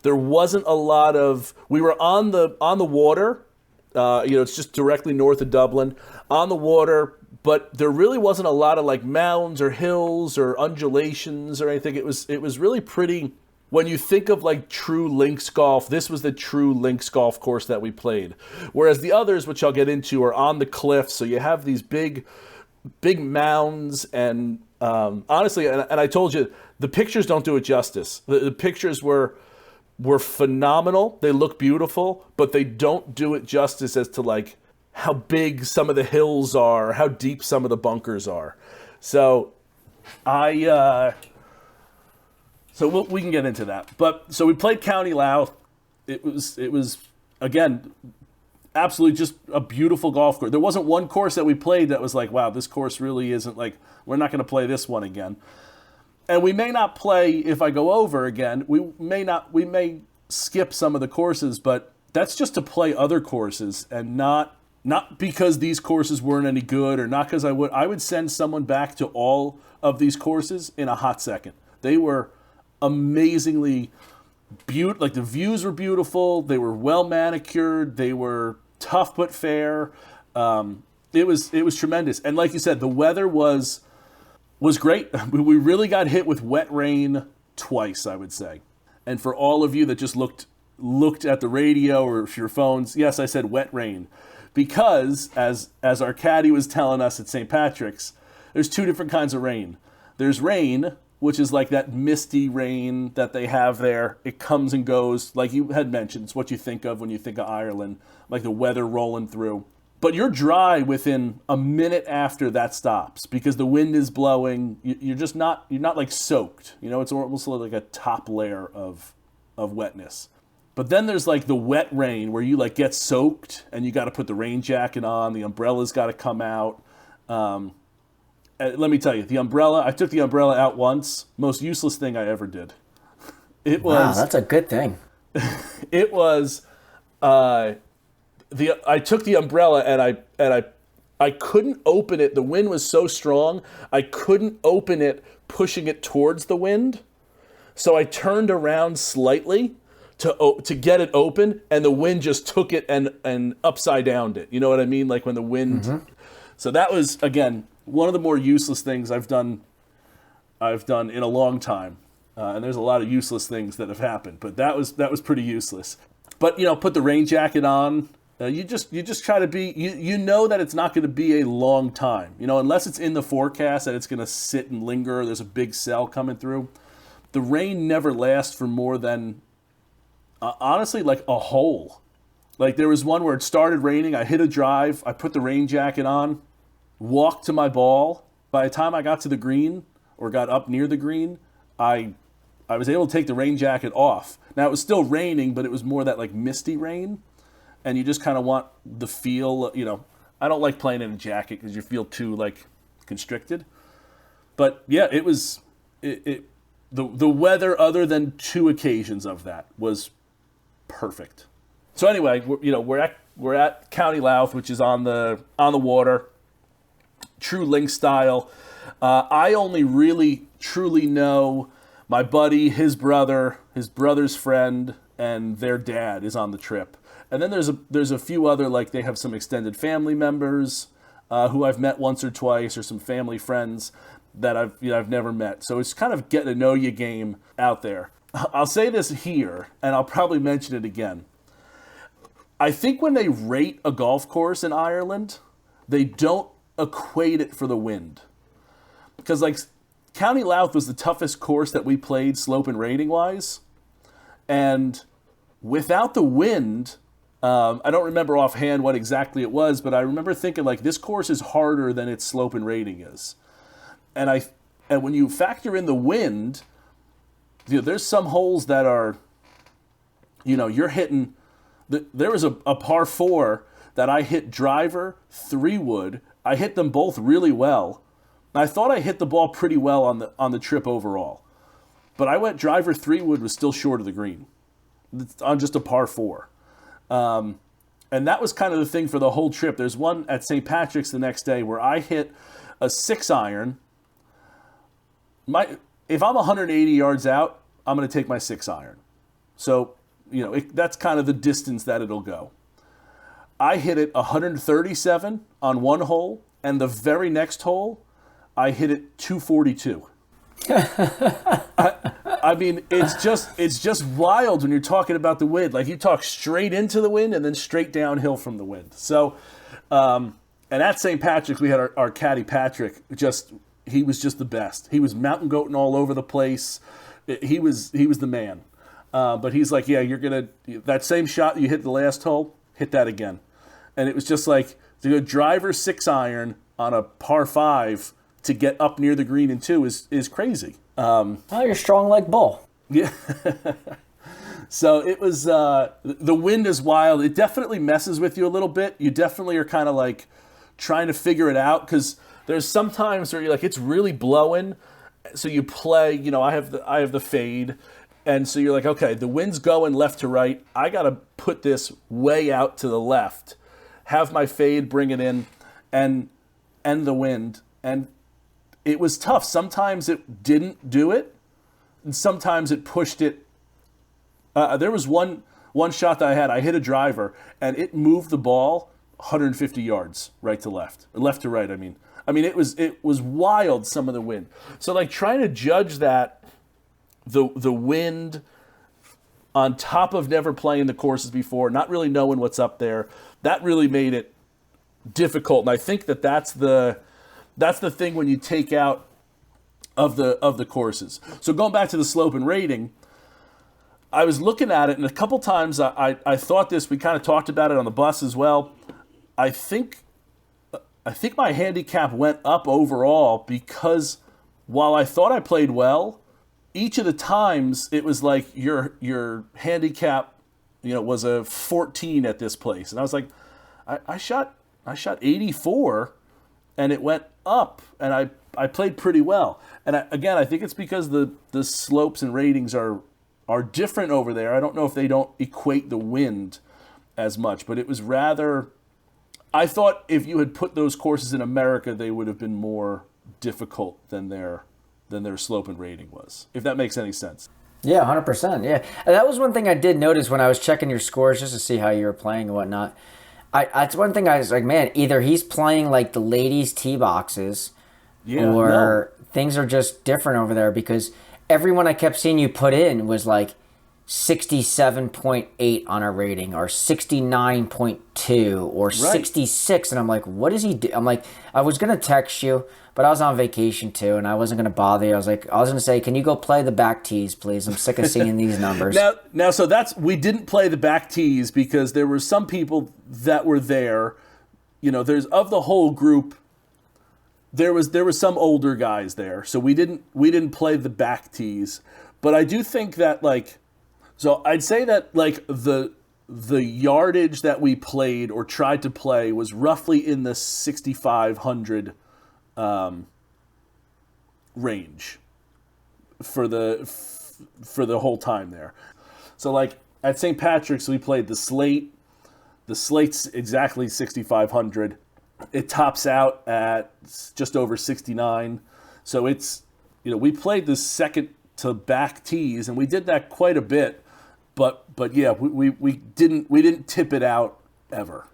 There wasn't a lot of. We were on the water. It's just directly north of Dublin, on the water. But there really wasn't a lot of like mounds or hills or undulations or anything. It was really pretty. When you think of like true links golf, this was the true links golf course that we played. Whereas the others, which I'll get into, are on the cliff. So you have these big mounds and. Honestly, and I told you, the pictures don't do it justice. The pictures were phenomenal. They look beautiful, but they don't do it justice as to like how big some of the hills are, how deep some of the bunkers are. So we can get into that. But so we played County Louth. It was again absolutely just a beautiful golf course. There wasn't one course that we played that was like, wow, this course really isn't like, we're not going to play this one again. And we may not play, if I go over again, we may skip some of the courses, but that's just to play other courses and not because these courses weren't any good or not because I would send someone back to all of these courses in a hot second. They were amazingly beautiful. Like the views were beautiful. They were well manicured. They were tough but fair. It was tremendous. And like you said, the weather was great. We really got hit with wet rain twice, I would say. And for all of you that just looked at the radio or your phones, yes, I said wet rain. Because as our caddy was telling us at St. Patrick's, there's 2 different kinds of rain. There's rain, which is like that misty rain that they have there. It comes and goes, like you had mentioned. It's what you think of when you think of Ireland, like the weather rolling through. But you're dry within a minute after that stops because the wind is blowing. You're not like soaked. It's almost like a top layer of wetness. But then there's like the wet rain where you like get soaked and you got to put the rain jacket on. The umbrella's got to come out. Let me tell you, I took the umbrella out once. Most useless thing I ever did. Wow, that's a good thing. It was, I took the umbrella and I couldn't open it. The wind was so strong, I couldn't open it, pushing it towards the wind. So I turned around slightly to get it open, and the wind just took it and upside downed it. You know what I mean? Like when the wind. Mm-hmm. So that was, again, one of the more useless things I've done in a long time. And there's a lot of useless things that have happened, but that was pretty useless. But put the rain jacket on. You just try to be. You know that it's not going to be a long time. Unless it's in the forecast that it's going to sit and linger. There's a big cell coming through. The rain never lasts for more than honestly like a hole. Like there was one where it started raining. I hit a drive. I put the rain jacket on. Walked to my ball. By the time I got to the green or got up near the green, I was able to take the rain jacket off. Now it was still raining, but it was more that like misty rain, and you just kind of want the feel. I don't like playing in a jacket because you feel too like constricted. But yeah, it was the weather other than 2 occasions of that was perfect. So anyway, we're at County Louth, which is on the water. True link style. I only really truly know my buddy, his brother's friend, and their dad is on the trip. And then there's a few other, like they have some extended family members who I've met once or twice, or some family friends that I've never met. So it's kind of getting to know you game out there. I'll say this here, and I'll probably mention it again. I think when they rate a golf course in Ireland, they don't equate it for the wind. Because like County Louth was the toughest course that we played slope and rating wise. And without the wind, I don't remember offhand what exactly it was, but I remember thinking like this course is harder than its slope and rating is. And when you factor in the wind, there's some holes that are, you're hitting. There was a par 4 that I hit driver, 3-wood. I hit them both really well. I thought I hit the ball pretty well on the trip overall. But I went driver, 3-wood was still short of the green on just a par 4. And that was kind of the thing for the whole trip. There's one at St. Patrick's the next day where I hit a 6-iron. If I'm 180 yards out, I'm going to take my 6-iron. So, that's kind of the distance that it'll go. I hit it 137 on one hole, and the very next hole, I hit it 242. I mean, it's just wild when you're talking about the wind. Like, you talk straight into the wind and then straight downhill from the wind. So, and at St. Patrick's, we had our caddy Patrick. He was just the best. He was mountain goating all over the place. He was the man. But he's like, yeah, you're gonna that same shot you hit the last hole, hit that again. And it was just like to go driver 6-iron on a par 5 to get up near the green in 2 is crazy. Oh, you're strong like bull. Yeah. So it was the wind is wild. It definitely messes with you a little bit. You definitely are kind of like trying to figure it out because there's some times where you're like it's really blowing, so you play. I have the fade, and so you're like, okay, the wind's going left to right. I gotta put this way out to the left, have my fade, bring it in, and the wind. And it was tough. Sometimes it didn't do it, and sometimes it pushed it. There was one shot that I had. I hit a driver, and it moved the ball 150 yards right to left, or left to right. I mean, it was wild. Some of the wind. So like trying to judge that the wind on top of never playing the courses before, not really knowing what's up there, that really made it difficult. And I think that's the thing when you take out of the courses. So going back to the slope and rating, I was looking at it, and a couple times I thought this. We kind of talked about it on the bus as well. I think my handicap went up overall because while I thought I played well, each of the times it was like your handicap, was a 14 at this place, and I was like, I shot 84, and it went up, and I played pretty well. And I think it's because the slopes and ratings are different over there. I don't know if they don't equate the wind as much, but it was rather, I thought if you had put those courses in America, they would have been more difficult than their slope and rating was, if that makes any sense. Yeah, 100%. Yeah. And that was one thing I did notice when I was checking your scores just to see how you were playing and whatnot. That's one thing I was like, man, either he's playing like the ladies' tee boxes things are just different over there because everyone I kept seeing you put in was like 67.8 on a rating or 69.2 or 66. And I'm like, what is he do? I'm like, I was going to text you, but I was on vacation too, and I wasn't going to bother you. I was going to say, can you go play the back tees, please? I'm sick of seeing these numbers. Now, so we didn't play the back tees because there were some people that were there. There's of the whole group, there was some older guys there, so we didn't play the back tees. But I do think that so I'd say that the yardage that we played or tried to play was roughly in the 6,500 range for the whole time there. So at St. Patrick's we played the slate. The slate's exactly 6,500. It tops out at just over 69. So it's we played the second to back tees and we did that quite a bit. But yeah, we didn't tip it out ever.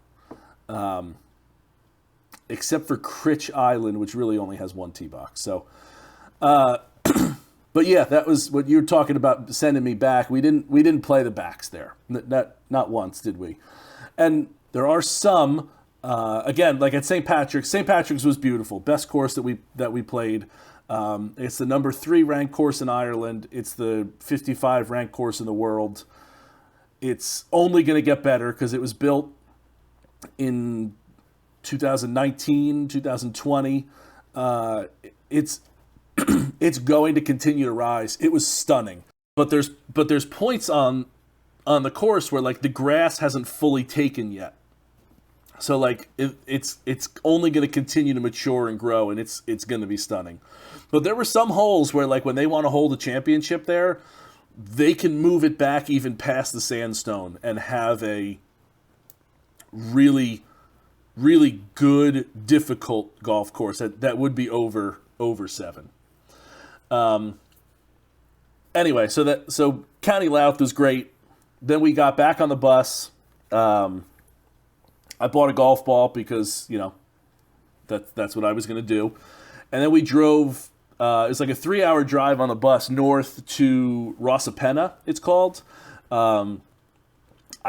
Except for Critch Island, which really only has one tee box. So, but yeah, that was what you were talking about sending me back. We didn't play the backs there, not once, did we? And there are some again, like at St. Patrick's. St. Patrick's was beautiful, best course that we played. It's the number 3 ranked course in Ireland. It's the 55 ranked course in the world. It's only going to get better because it was built in 2019, 2020. It's it's going to continue to rise. It was stunning. but there's points on the course where like the grass hasn't fully taken yet. So like it's only going to continue to mature and grow, and it's going to be stunning. But there were some holes where like when they want to hold a championship there, they can move it back even past the sandstone and have a really, really good, difficult golf course that would be over 7. Anyway, so County Louth was great. Then we got back on the bus. I bought a golf ball because, that's what I was going to do. And then we drove, it's like a 3-hour drive on the bus north to Rossapena, it's called. I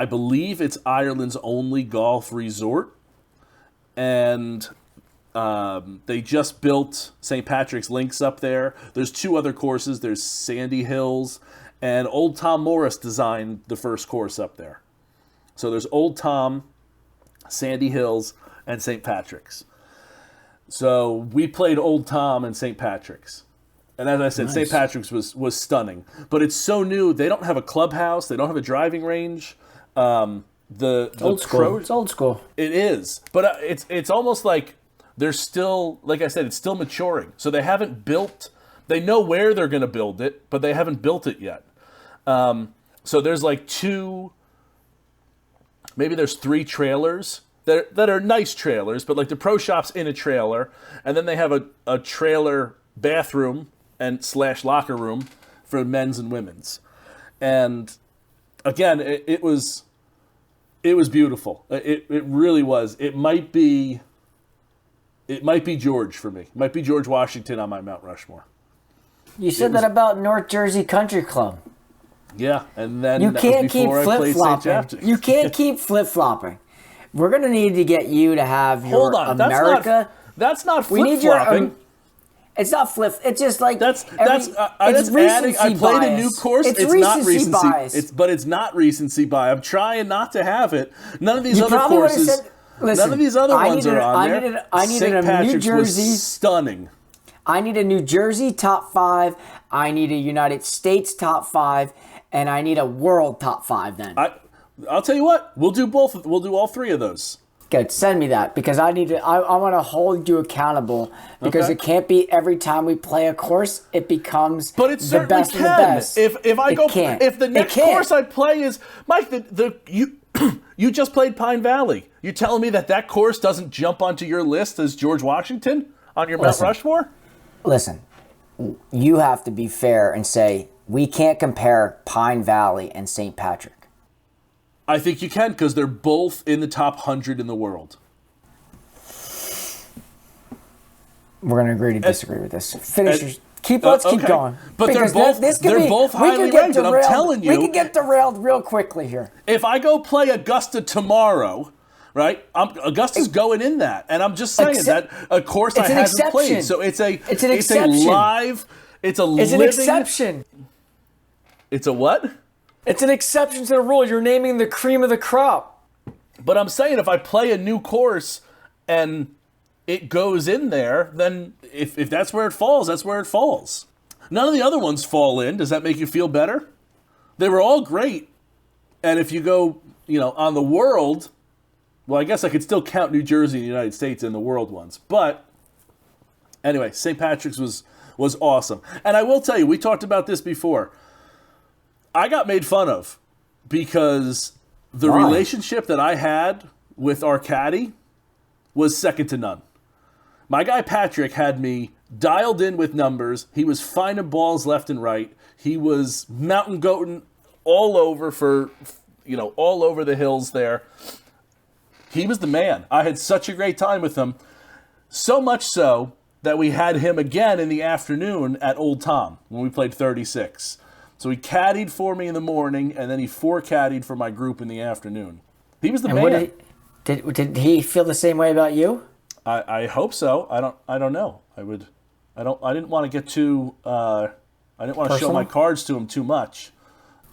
believe it's Ireland's only golf resort. And they just built St. Patrick's Links up there. There's 2 other courses. There's Sandy Hills, and Old Tom Morris designed the first course up there. So there's Old Tom, Sandy Hills, and St. Patrick's. So we played Old Tom and St. Patrick's. And as I said, nice. St. Patrick's was stunning. But it's so new. They don't have a clubhouse. They don't have a driving range. It's old school. It's old school. It is. But it's almost like they're still, like I said, it's still maturing. So they haven't built, they know where they're going to build it, but they haven't built it yet. So there's like 2, maybe there's 3 trailers that are nice trailers, but like the pro shop's in a trailer, and then they have a trailer bathroom and / locker room for men's and women's. And again, it was beautiful. It really was. It might be George for me. It might be George Washington on my Mount Rushmore. You said that about North Jersey Country Club. Yeah, and then you can't keep flip-flopping. You can't keep flip-flopping. We're going to need to get you to have your America. That's not flip-flopping. It's not flip. It's just like that's adding. I played a new course. It's not recency bias. But it's not recency bias. I'm trying not to have it. None of these other courses. None of these other ones are on there. I needed a New Jersey. Was stunning. I need a New Jersey top 5. I need a United States top 5, and I need a world top 5. Then I'll tell you what. We'll do both. We'll do all 3 of those. Good. Send me that because I need to. I want to hold you accountable because it can't be every time we play a course it becomes. But it certainly the best can. Of the best. If the next course I play is Mike, you just played Pine Valley. You're telling me that course doesn't jump onto your list as George Washington on your Mount Rushmore? Listen, you have to be fair and say we can't compare Pine Valley and St. Patrick. I think you can because they're both in the top 100 in the world. We're going to agree to disagree with this. Let's keep going. But they're both highly ranked, and I'm telling you. We can get derailed real quickly here. If I go play Augusta tomorrow, right, Augusta's going in that. And I'm just saying that a course I haven't played. So it's an exception. It's an exception. It's a what? It's an exception to the rule. You're naming the cream of the crop. But I'm saying if I play a new course and it goes in there, then if that's where it falls, that's where it falls. None of the other ones fall in. Does that make you feel better? They were all great. And if you go, on the world, well, I guess I could still count New Jersey and the United States in the world ones. But anyway, St. Patrick's was awesome. And I will tell you, we talked about this before. I got made fun of because the relationship that I had with our caddy was second to none. My guy Patrick had me dialed in with numbers. He was finding balls left and right. He was mountain goating all over all over the hills there. He was the man. I had such a great time with him. So much so that we had him again in the afternoon at Old Tom when we played 36. So he caddied for me in the morning, and then he 4-caddied for my group in the afternoon. He was the man. Did he feel the same way about you? I hope so. I don't know. I didn't want to get too. I didn't want to show my cards to him too much.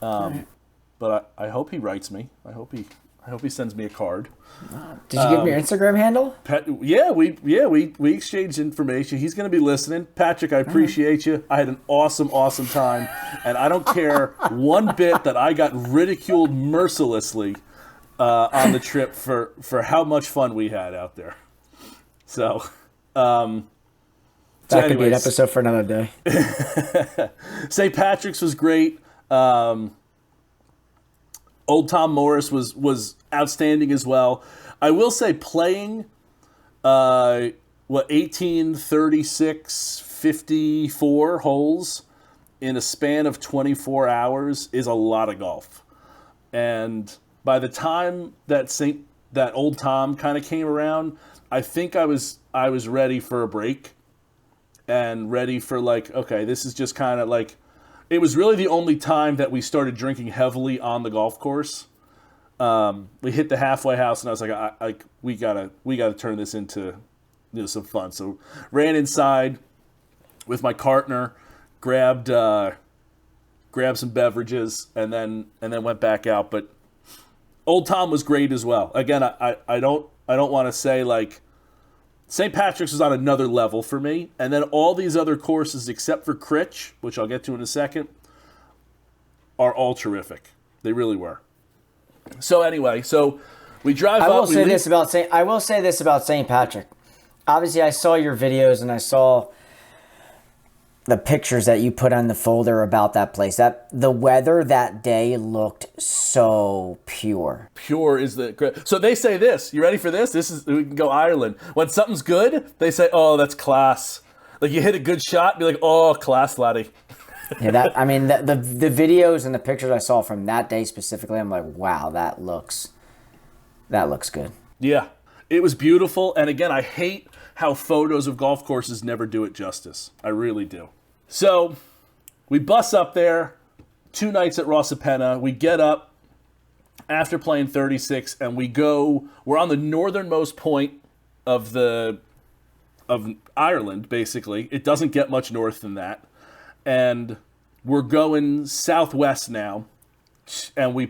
Right. But I hope he writes me. I hope I hope he sends me a card. Did you give me your Instagram handle? We exchanged information. He's going to be listening. Patrick, I appreciate you. I had an awesome time, and I don't care one bit that I got ridiculed mercilessly on the trip for how much fun we had out there. So, that could be an episode for another day. St. Patrick's was great. Old Tom Morris was outstanding as well. I will say playing 18, 36, 54 holes in a span of 24 hours is a lot of golf. And by the time that Old Tom kind of came around, I think I was ready for a break and ready for okay, this is just kind of it was really the only time that we started drinking heavily on the golf course. We hit the halfway house, and I was like, we gotta turn this into some fun. So ran inside with my partner, grabbed some beverages, and then went back out. But Old Tom was great as well. Again, I don't want to say St. Patrick's was on another level for me, and then all these other courses except for Critch, which I'll get to in a second, are all terrific. They really were. So anyway, we drive up. I will say this about St. Patrick. Obviously, I saw your videos and I saw the pictures that you put on the folder about that place. That the weather that day looked so pure. Pure is the... So they say this. You ready for this? We can go Ireland. When something's good, they say, "Oh, that's class." You hit a good shot, be like, "Oh, class, laddie." Yeah, the videos and the pictures I saw from that day specifically, I'm like, wow, that looks good. Yeah, it was beautiful. And again, I hate how photos of golf courses never do it justice. I really do. So we bus up there, 2 nights at Rosapenna. We get up after playing 36, and we're on the northernmost point of Ireland, basically. It doesn't get much north than that. And we're going southwest now. And we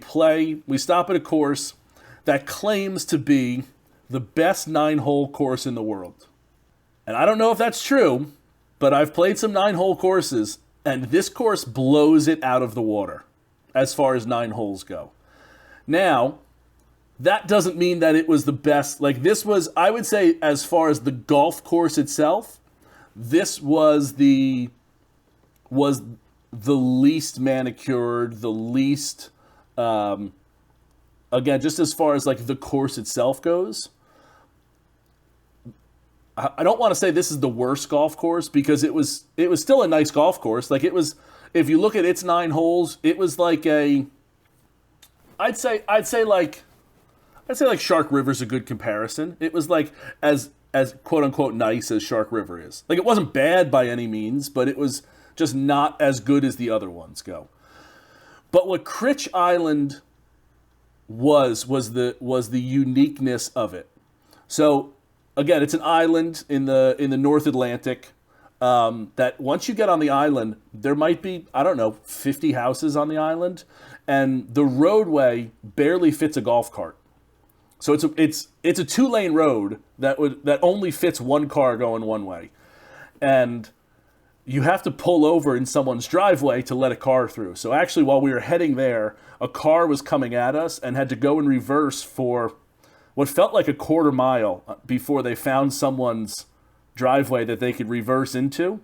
stop at a course that claims to be the best 9-hole course in the world. And I don't know if that's true, but I've played some 9-hole courses, and this course blows it out of the water as far as 9 holes go. Now, that doesn't mean that it was the best. This was, I would say, as far as the golf course itself, this was the least manicured, the least, again, just as far as the course itself goes. I don't want to say this is the worst golf course, because it was still a nice golf course. It was, if you look at its 9 holes, it was I'd say Shark River's a good comparison. It was as quote unquote nice as Shark River is. It wasn't bad by any means, but it was just not as good as the other ones go. But what Critch Island was the uniqueness of it. So again, it's an island in the North Atlantic. That once you get on the island, there might be, 50 houses on the island, and the roadway barely fits a golf cart. So it's a 2-lane road that only fits one car going one way, and you have to pull over in someone's driveway to let a car through. So actually, while we were heading there, a car was coming at us and had to go in reverse for what felt like a quarter mile before they found someone's driveway that they could reverse into.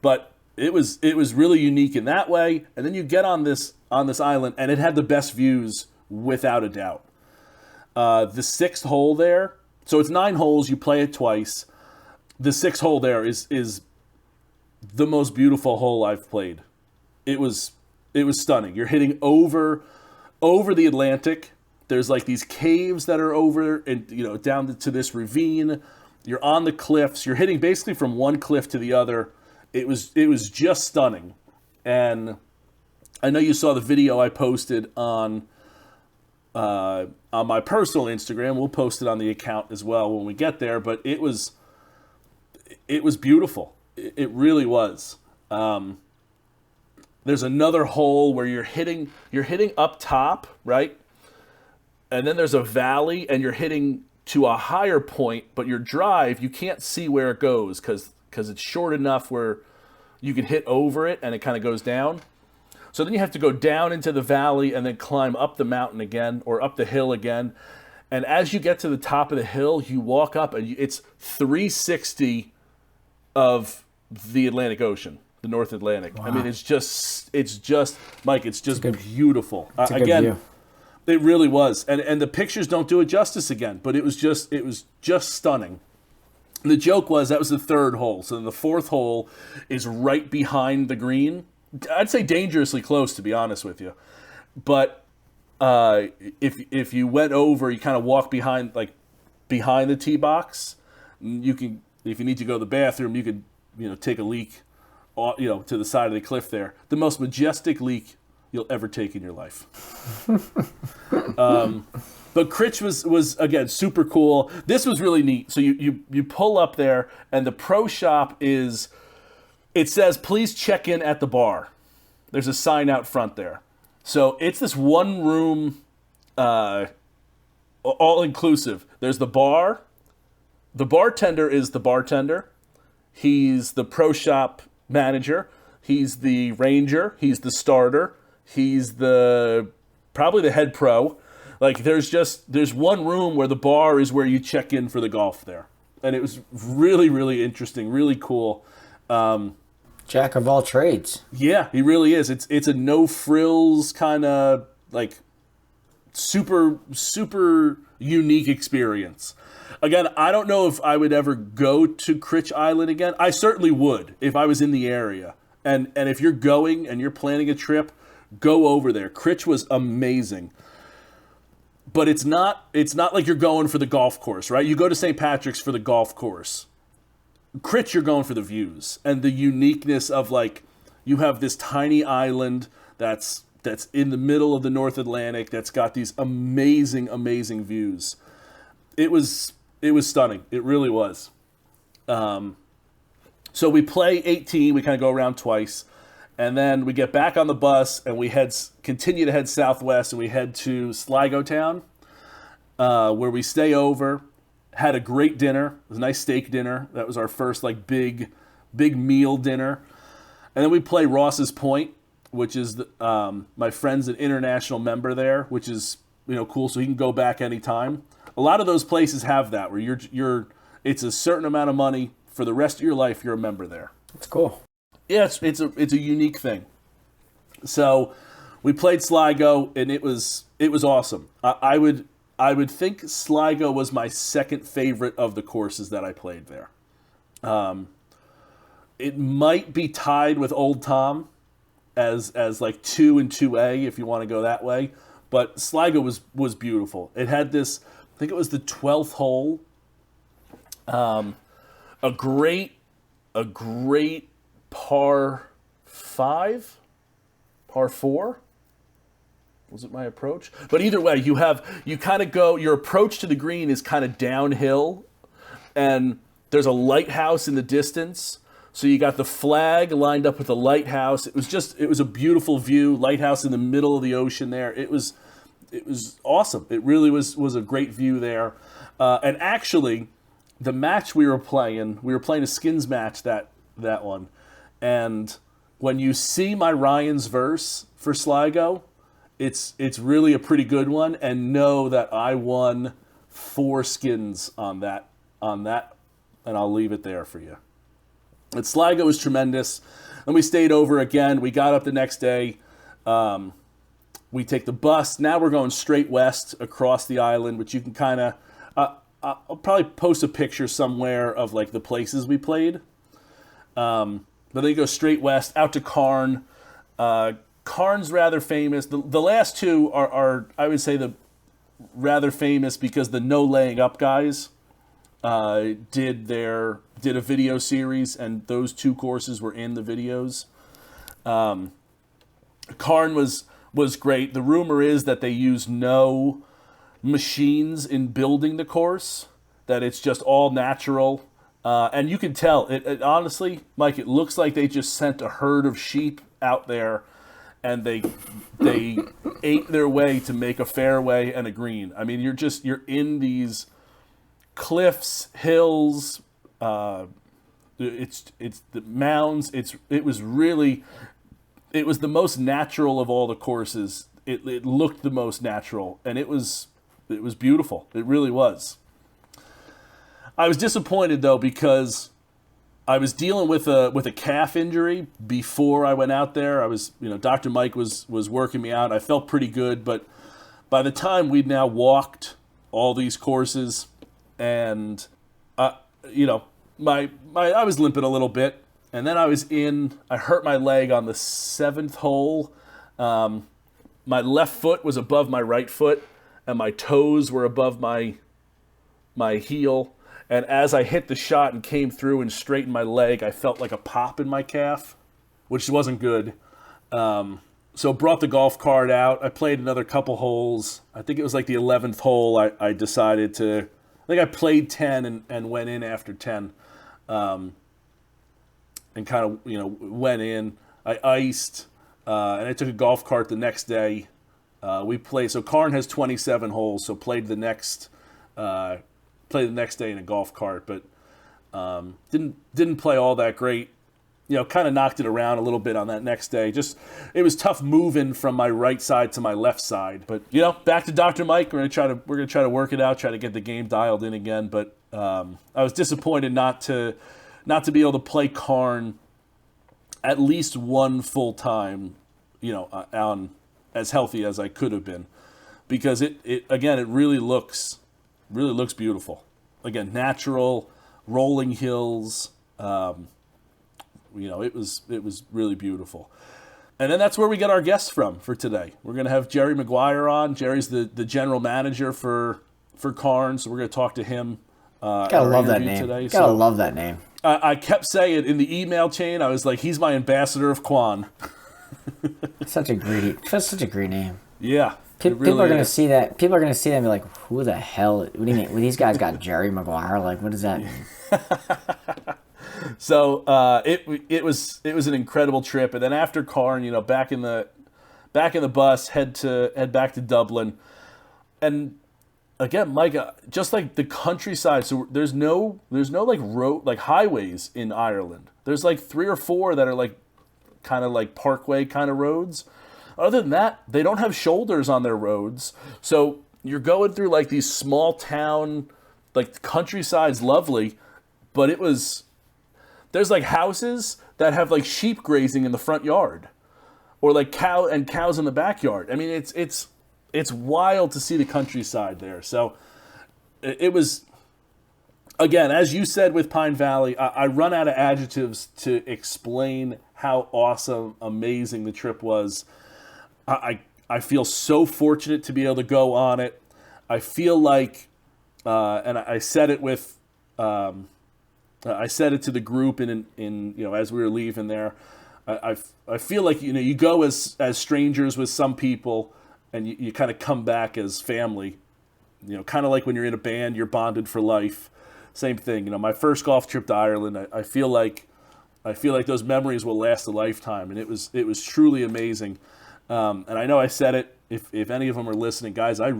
But it was really unique in that way. And then you get on this island, and it had the best views without a doubt. The 6th hole there, so it's 9 holes, you play it twice. The 6th hole there is the most beautiful hole I've played. It was stunning. You're hitting over the Atlantic. There's these caves that are over and down to this ravine. You're on the cliffs. You're hitting basically from one cliff to the other. It was just stunning. And I know you saw the video I posted on my personal Instagram. We'll post it on the account as well when we get there. But it was beautiful. It really was. There's another hole where you're hitting up top, right? and then there's a valley, and you're hitting to a higher point, but your drive, you can't see where it goes because it's short enough where you can hit over it and it kind of goes down. So then you have to go down into the valley and then climb up the mountain again or up the hill again. And as you get to the top of the hill, you walk up and it's 360 of the Atlantic Ocean, the North Atlantic. Wow. I mean, it's just Mike, it's just beautiful. It's a good view. It really was. And the pictures don't do it justice again, but it was just stunning. And the joke was that was the third hole. So then the fourth hole is right behind the green. I'd say dangerously close, to be honest with you. But if you went over, you kind of walk behind the tee box. You can, if you need to go to the bathroom, you could take a leak, to the side of the cliff there. The most majestic leak you'll ever take in your life. But Critch was again super cool. This was really neat. So you pull up there, and the pro shop it says please check in at the bar. There's a sign out front there. So it's this one room, all inclusive. There's the bar. The bartender is the bartender. He's the pro shop manager. He's the ranger. He's the starter. He's probably the head pro. Like there's one room where the bar is where you check in for the golf there. And it was really, really interesting, really cool. Jack of all trades. Yeah, he really is. It's a no frills kind of like super, super unique experience. Again, I don't know if I would ever go to Critch Island again. I certainly would if I was in the area. And if you're going and you're planning a trip, go over there. Critch was amazing. But it's not like you're going for the golf course, right? You go to St. Patrick's for the golf course. Critch, you're going for the views and the uniqueness of like you have this tiny island that's in the middle of the North Atlantic that's got these amazing, amazing views. It was stunning. It really was. So we play 18. We kind of go around twice. And then we get back on the bus and we continue to head southwest, and we head to Sligo Town, where we stay over. Had a great dinner. It was a nice steak dinner. That was our first like big meal dinner. And then we play Ross's Point, which is my friend's an international member there, which is cool. So he can go back anytime. A lot of those places have that where it's a certain amount of money for the rest of your life. You're a member there. That's cool. Yeah, it's a unique thing. So we played Sligo, and it was awesome. I would think Sligo was my second favorite of the courses that I played there. It might be tied with Old Tom as like 2 and 2A if you want to go that way. But Sligo was beautiful. It had this, I think it was the 12th hole. A great par 5, par 4. Was it my approach? But either way, you kind of go, your approach to the green is kind of downhill, and there's a lighthouse in the distance. So you got the flag lined up with the lighthouse. It was a beautiful view, lighthouse in the middle of the ocean there. It was awesome. It really was a great view there. And actually, the match we were playing a skins match that one. And when you see my Ryan's verse for Sligo, it's really a pretty good one, and know that I won 4 skins on that, and I'll leave it there for you. And Sligo was tremendous, and we stayed over again. We got up the next day. We take the bus. Now we're going straight west across the island, which you can kind of. I'll probably post a picture somewhere of like the places we played. But then you go straight west out to Cairn. Cairn's rather famous. The last two are I would say the rather famous because the No Laying Up guys did a video series, and those 2 courses were in the videos. Cairn was great. The rumor is that they use no machines in building the course, that it's just all natural. And you can tell, it honestly, Mike, it looks like they just sent a herd of sheep out there and they ate their way to make a fairway and a green. I mean, you're in these cliffs, hills, it's the mounds. It was the most natural of all the courses. It looked the most natural, and it was beautiful. It really was. I was disappointed though, because I was dealing with a calf injury before I went out there. I was, Dr. Mike was working me out. I felt pretty good, but by the time we'd now walked all these courses, and I was limping a little bit, and then I hurt my leg on the 7th hole. My left foot was above my right foot, and my toes were above my heel. And as I hit the shot and came through and straightened my leg, I felt like a pop in my calf, which wasn't good. So brought the golf cart out. I played another couple holes. I think it was like the 11th hole. I decided to. I think I played 10 and went in after 10, and kind of went in. I iced, and I took a golf cart the next day. We played. So Karn has 27 holes. So played the next. Play the next day in a golf cart, but didn't play all that great. Kind of knocked it around a little bit on that next day. Just it was tough moving from my right side to my left side. But back to Dr. Mike. We're gonna try to work it out, try to get the game dialed in again. But I was disappointed not to be able to play Karn at least one full time, on as healthy as I could have been, because it really looks beautiful. Again, natural, rolling hills. It was really beautiful. And then that's where we get our guests from for today. We're going to have Gerry Maguire on. Gerry's the general manager for Karn, so we're going to talk to him. Gotta love that name. Today. Gotta love that name. I kept saying in the email chain, I was like, he's my ambassador of Kwan. Such a great name. Yeah. People are going to see that. People are going to see that and be like, "Who the hell? What do you mean? Well, these guys got Gerry Maguire? Like, what does that mean?" So it was an incredible trip, and then after Karn, back in the bus, head back to Dublin, and again, Mike, just like the countryside. So there's no like road, like highways in Ireland. There's like 3 or 4 that are like kind of like parkway kind of roads. Other than that, they don't have shoulders on their roads. So you're going through like these small town, like the countryside's lovely, but there's like houses that have like sheep grazing in the front yard, or like cows in the backyard. I mean, it's wild to see the countryside there. So it was, again, as you said with Pine Valley, I run out of adjectives to explain how awesome, amazing the trip was. I feel so fortunate to be able to go on it. I feel like, and I said it with, I said it to the group in as we were leaving there. I feel like you go as strangers with some people, and you kind of come back as family. Kind of like when you're in a band, you're bonded for life. Same thing. My first golf trip to Ireland, I feel like those memories will last a lifetime, and it was truly amazing. And I know I said it, if any of them are listening, guys, I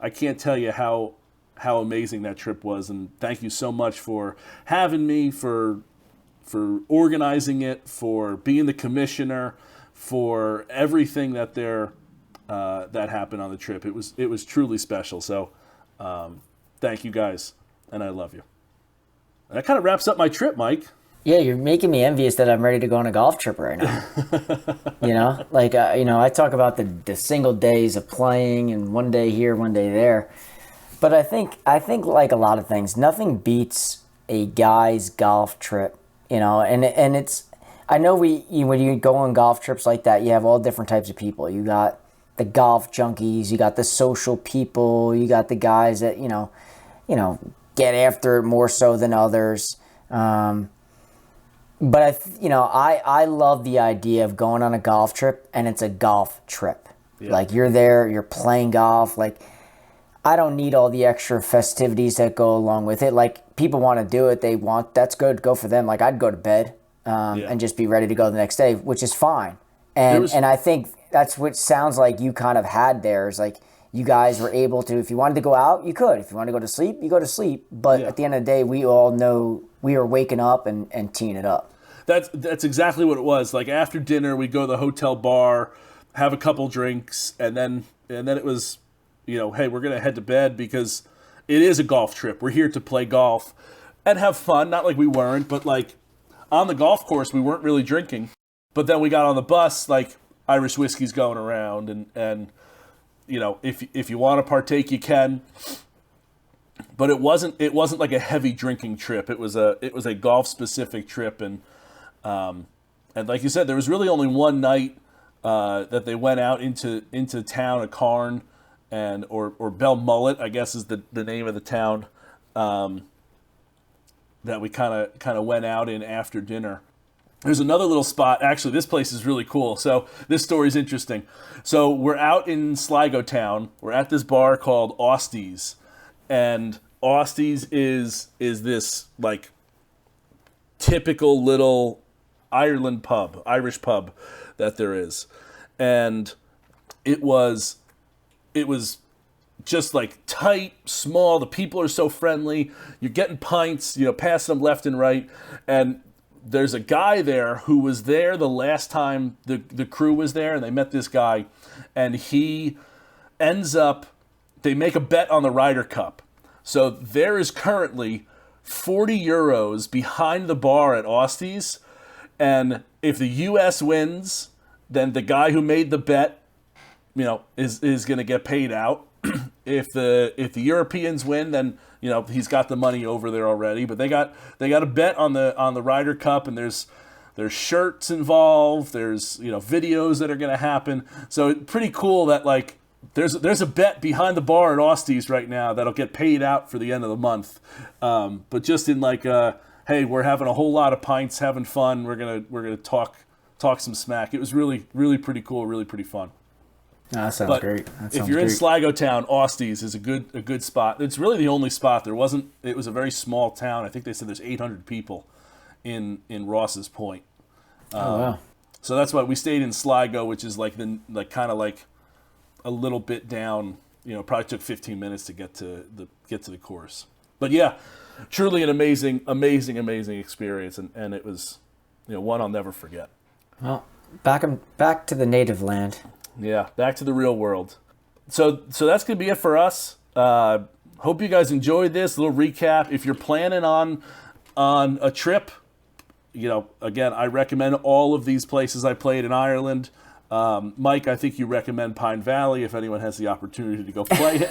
can't tell you how amazing that trip was. And thank you so much for having me, for organizing it, for being the commissioner, for everything that that happened on the trip. It was truly special. So, thank you guys. And I love you. And that kind of wraps up my trip, Mike. Yeah, you're making me envious that I'm ready to go on a golf trip right now. I talk about the single days of playing and one day here, one day there. But I think like a lot of things, nothing beats a guy's golf trip, and it's, I know when you go on golf trips like that, you have all different types of people. You got the golf junkies, you got the social people, you got the guys that, get after it more so than others. But I love the idea of going on a golf trip, and it's a golf trip. Yeah. Like, you're there, you're playing golf. Like, I don't need all the extra festivities that go along with it. Like, people want to do it, that's good, go for them. Like, I'd go to bed and just be ready to go the next day, which is fine. And I think that's what sounds like you kind of had there is like you guys were able to, if you wanted to go out, you could. If you wanted to go to sleep, you go to sleep. But at the end of the day, we all know we were waking up and teeing it up. That's exactly what it was. Like after dinner, we'd go to the hotel bar, have a couple drinks, and then it was, hey, we're gonna head to bed because it is a golf trip. We're here to play golf and have fun. Not like we weren't, but like on the golf course, we weren't really drinking. But then we got on the bus, like Irish whiskey's going around, and if you want to partake, you can. But it wasn't like a heavy drinking trip. It was a golf specific trip, and like you said, there was really only one night that they went out into town, a Carn, and or Belmullet, I guess is the name of the town, that we kind of went out in after dinner. There's another little spot. Actually, this place is really cool. So this story's interesting. So we're out in Sligo town. We're at this bar called Austy's, and Austy's is this like typical little Irish pub that there is, and it was just like tight, small. The people are so friendly. You're getting pints, passing them left and right, and there's a guy there who was there the last time the crew was there, and they met this guy, and he ends up, they make a bet on the Ryder Cup. So there is currently 40 euros behind the bar at Austy's, and if the U.S. wins, then the guy who made the bet, is going to get paid out. If the Europeans win, then he's got the money over there already. But they got a bet on the Ryder Cup, and there's shirts involved. There's videos that are going to happen. So pretty cool that like there's a bet behind the bar at Austy's right now that'll get paid out for the end of the month. But just in like hey, we're having a whole lot of pints, having fun. We're gonna talk some smack. It was really really pretty cool, really pretty fun. That sounds great. If you're in Sligo town, Austy's is a good spot. It's really the only spot. It was a very small town. I think they said there's 800 people in Ross's Point. Oh wow. So that's why we stayed in Sligo, which is like kind of like a little bit down. Probably took 15 minutes to get to the course. But yeah, truly an amazing experience, and it was one I'll never forget. Well, back to the native land. Yeah, back to the real world. So that's going to be it for us. Hope you guys enjoyed this little recap. If you're planning on a trip, again, I recommend all of these places I played in Ireland. Mike, I think you recommend Pine Valley if anyone has the opportunity to go play it.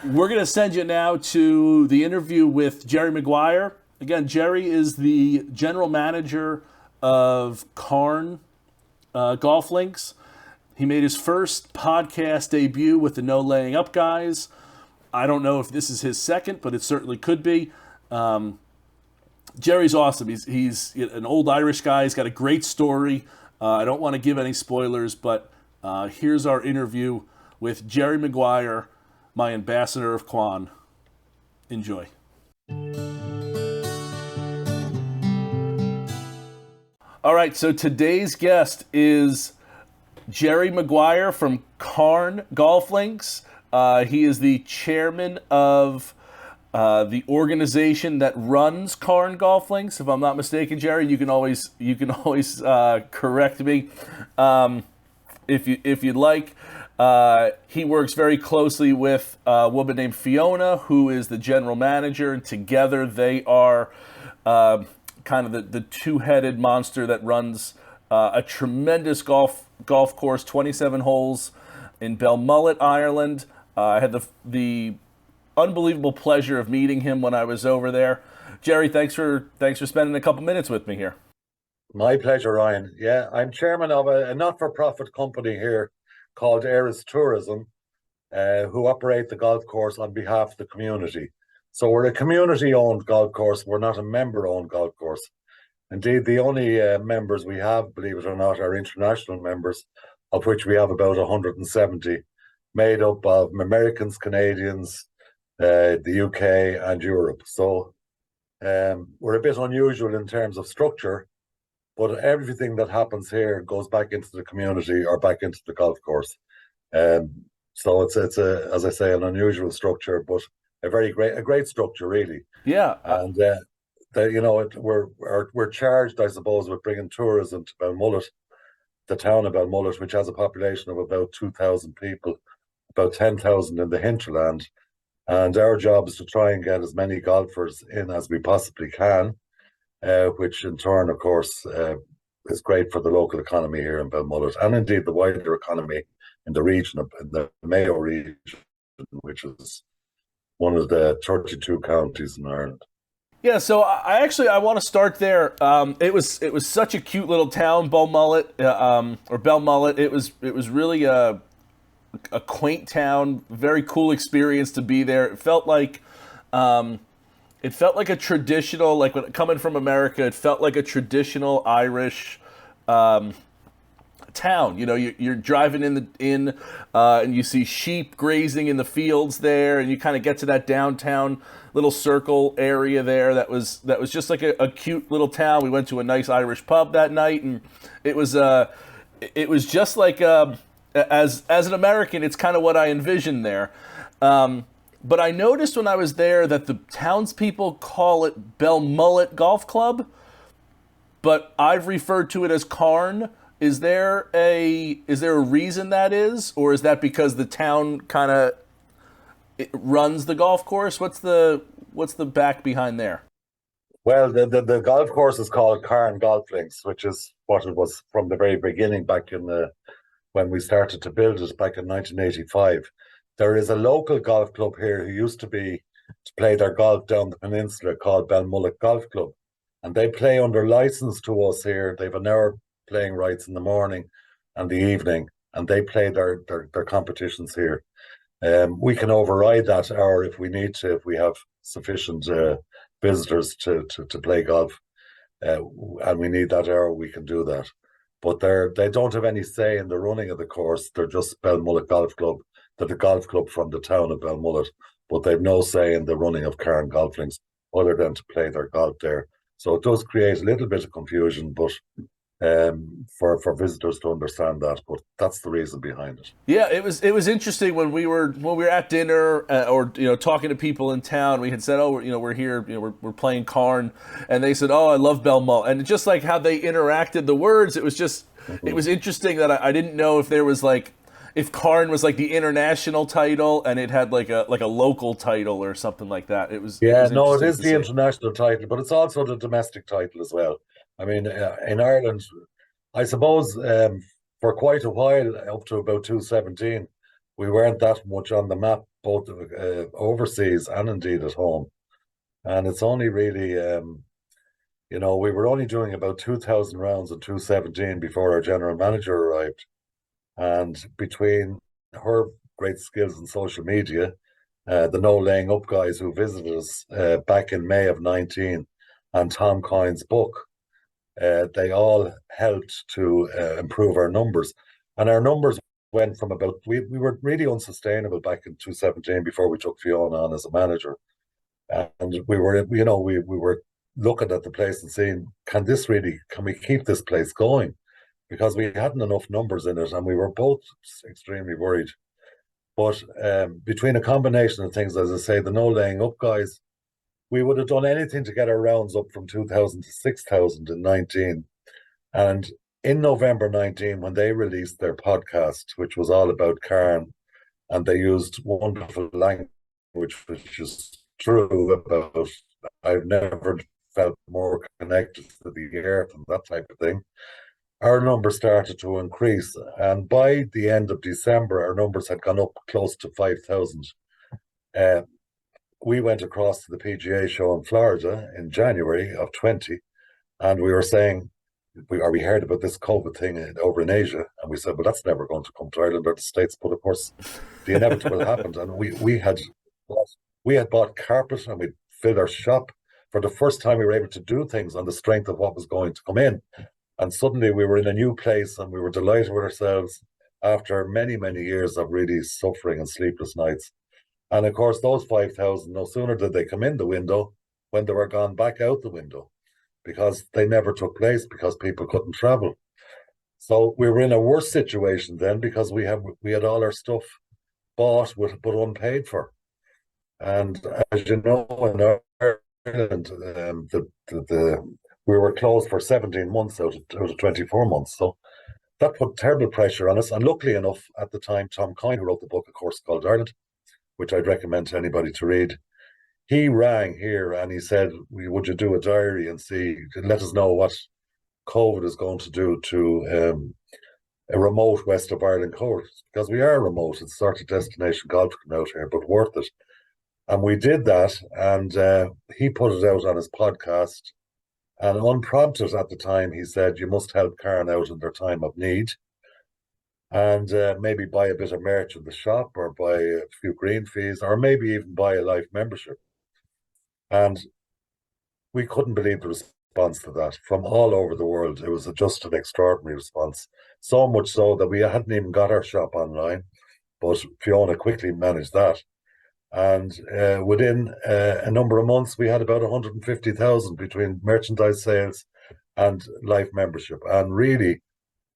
We're going to send you now to the interview with Gerry Maguire. Again, Gerry is the general manager of Carn Golf Links. He made his first podcast debut with the No Laying Up guys. I don't know if this is his second, but it certainly could be. Gerry's awesome. He's an old Irish guy. He's got a great story. I don't want to give any spoilers, but here's our interview with Gerry Maguire, my ambassador of Quan. Enjoy. All right, so today's guest is Gerry Maguire from Carn Golf Links. He is the chairman of the organization that runs Carn Golf Links. If I'm not mistaken, Gerry, you can always correct me if you'd like. He works very closely with a woman named Fiona, who is the general manager, and together they are kind of the two-headed monster that runs a tremendous golf course, 27 holes in Belmullet, Ireland. I had the unbelievable pleasure of meeting him when I was over there. Gerry, thanks for spending a couple minutes with me here. My pleasure, Ryan. Yeah, I'm chairman of a not-for-profit company here called Eris Tourism, who operate the golf course on behalf of the community. So we're a community-owned golf course. We're not a member-owned golf course. Indeed, the only members we have, believe it or not, are international members, of which we have about 170, made up of Americans, Canadians, the UK and Europe. So we're a bit unusual in terms of structure, but everything that happens here goes back into the community or back into the golf course. Um, so it's a, as I say, an unusual structure, but a great structure really. Yeah. And we're charged, I suppose, with bringing tourism to Balmullet, the town of Balmullet, which has a population of about 2,000 people, about 10,000 in the hinterland. And our job is to try and get as many golfers in as we possibly can, which in turn, of course, is great for the local economy here in Balmullet, and indeed the wider economy in the region, in the Mayo region, which is one of the 32 counties in Ireland. Yeah, so I want to start there. It was such a cute little town, Beaumullet, or Belmullet. It was really a quaint town, very cool experience to be there. It felt like a traditional, like when coming from America, it felt like a traditional Irish town. You're driving and you see sheep grazing in the fields there, and you kind of get to that downtown little circle area there. That was just like a cute little town. We went to a nice Irish pub that night, and it was just like as an American, it's kind of what I envisioned there. But I noticed when I was there that the townspeople call it Belmullet Golf Club, but I've referred to it as Carn. Is there a reason that is, or is that because the town kind of runs the golf course? What's the back behind there? Well, the golf course is called Carn Golf Links, which is what it was from the very beginning, back in when we started to build it back in 1985. There is a local golf club here who used to play their golf down the peninsula, called Belmullet Golf Club, and they play under license to us here. They have an hour playing rights in the morning and the evening, and they play their competitions here. We can override that hour if we need to, if we have sufficient visitors to play golf, and we need that hour, we can do that. But they don't have any say in the running of the course. They're just Belmullet Golf Club. They're the golf club from the town of Belmullet, but they've no say in the running of Carn Golf Links other than to play their golf there. So it does create a little bit of confusion, but for visitors to understand that, but that's the reason behind it. Yeah, it was interesting when we were at dinner, or talking to people in town. We had said, oh, we're here, we're playing Carn, and they said, oh, I love Belmullet, and just like how they interacted the words, it was just it was interesting that I didn't know if there was if Carn was like the international title and it had like a local title or something like that. It was it is the international title, but it's also the domestic title as well. I mean, in Ireland, I suppose for quite a while, up to about 2017, we weren't that much on the map, both overseas and indeed at home. And it's only really, we were only doing about 2,000 rounds in 2017 before our general manager arrived. And between her great skills in social media, the No Laying Up guys who visited us back in May of 19, and Tom Coyne's book, they all helped to improve our numbers. And our numbers went from we were really unsustainable back in 2017 before we took Fiona on as a manager. And we were, we were looking at the place and saying, can we keep this place going? Because we hadn't enough numbers in it, and we were both extremely worried. But between a combination of things, as I say, the No Laying Up guys, we would have done anything to get our rounds up from 2,000 to 6,000 in 19. And in November 19, when they released their podcast, which was all about Carn, and they used wonderful language, which is true, about I've never felt more connected to the earth and that type of thing, our numbers started to increase. And by the end of December, our numbers had gone up close to 5,000. We went across to the PGA show in Florida in January of 20, and we were saying, we heard about this COVID thing over in Asia, and we said, well, that's never going to come to Ireland or the States. But of course, the inevitable happened, and we had bought carpet, and we filled our shop. For the first time, we were able to do things on the strength of what was going to come in. And suddenly we were in a new place, and we were delighted with ourselves after many, many years of really suffering and sleepless nights. And of course, those 5,000, no sooner did they come in the window when they were gone back out the window. because they never took place because people couldn't travel. So we were in a worse situation then because we had all our stuff bought but unpaid for. And as you know, in Ireland, we were closed for 17 months out of 24 months. So that put terrible pressure on us. And luckily enough, at the time, Tom Coyne, who wrote the book, of course, called Ireland, which I'd recommend to anybody to read, he rang here and he said, would you do a diary and let us know what COVID is going to do to a remote West of Ireland coast, because we are remote. It's sort of destination golf coming out here, but worth it. And we did that, and he put it out on his podcast. And unprompted at the time, he said, you must help Cairn out in their time of need. And maybe buy a bit of merch in the shop, or buy a few green fees, or maybe even buy a life membership. And we couldn't believe the response to that from all over the world. It was just an extraordinary response. So much so that we hadn't even got our shop online, but Fiona quickly managed that. And within a number of months, we had about 150,000 between merchandise sales and life membership. And really,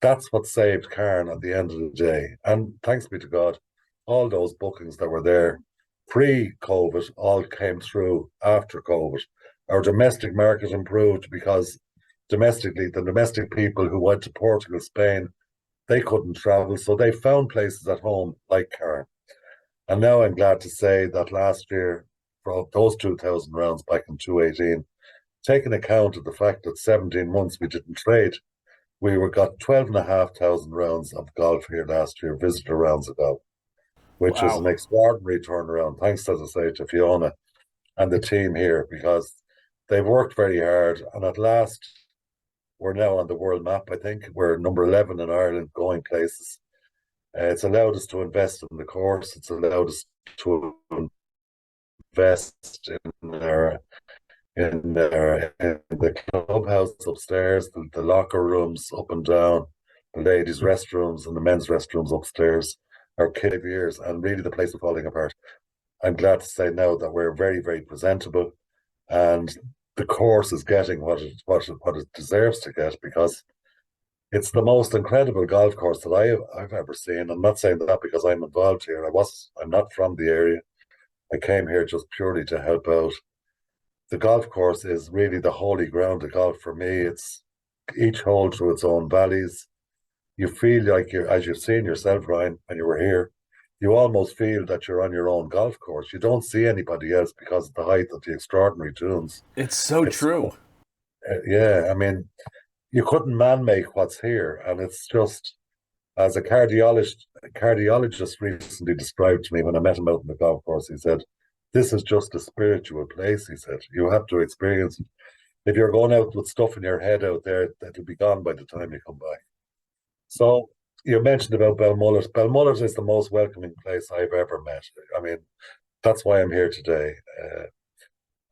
that's what saved Cairn at the end of the day. And thanks be to God, all those bookings that were there pre-COVID all came through after COVID. Our domestic market improved because domestically, the domestic people who went to Portugal, Spain, they couldn't travel, so they found places at home like Cairn. And now I'm glad to say that last year, for those 2,000 rounds back in 2018, taking account of the fact that 17 months we didn't trade, we got 12,500 rounds of golf here last year, visitor rounds of golf, which is an extraordinary turnaround. Thanks, as I say, to Fiona and the team here, because they've worked very hard. And at last, we're now on the world map, I think. We're number 11 in Ireland, going places. It's allowed us to invest in the course. It's allowed us to invest in the clubhouse upstairs, the locker rooms up and down, the ladies' restrooms and the men's restrooms upstairs, our caviers, and really the place is falling apart. I'm glad to say now that we're very, very presentable, and the course is getting what it deserves to get, because it's the most incredible golf course that I've ever seen. I'm not saying that because I'm involved here. I'm not from the area. I came here just purely to help out. The golf course is really the holy ground of golf for me. It's each hole through its own valleys. You feel like as you've seen yourself, Ryan, when you were here, you almost feel that you're on your own golf course. You don't see anybody else because of the height of the extraordinary dunes. It's so true. Yeah, I mean, you couldn't man-make what's here, and it's just, as a cardiologist recently described to me when I met him out on the golf course, he said, this is just a spiritual place, he said. You have to experience it. If you're going out with stuff in your head out there, that'll be gone by the time you come back. So you mentioned about Belmullet. Belmullet is the most welcoming place I've ever met. I mean, that's why I'm here today.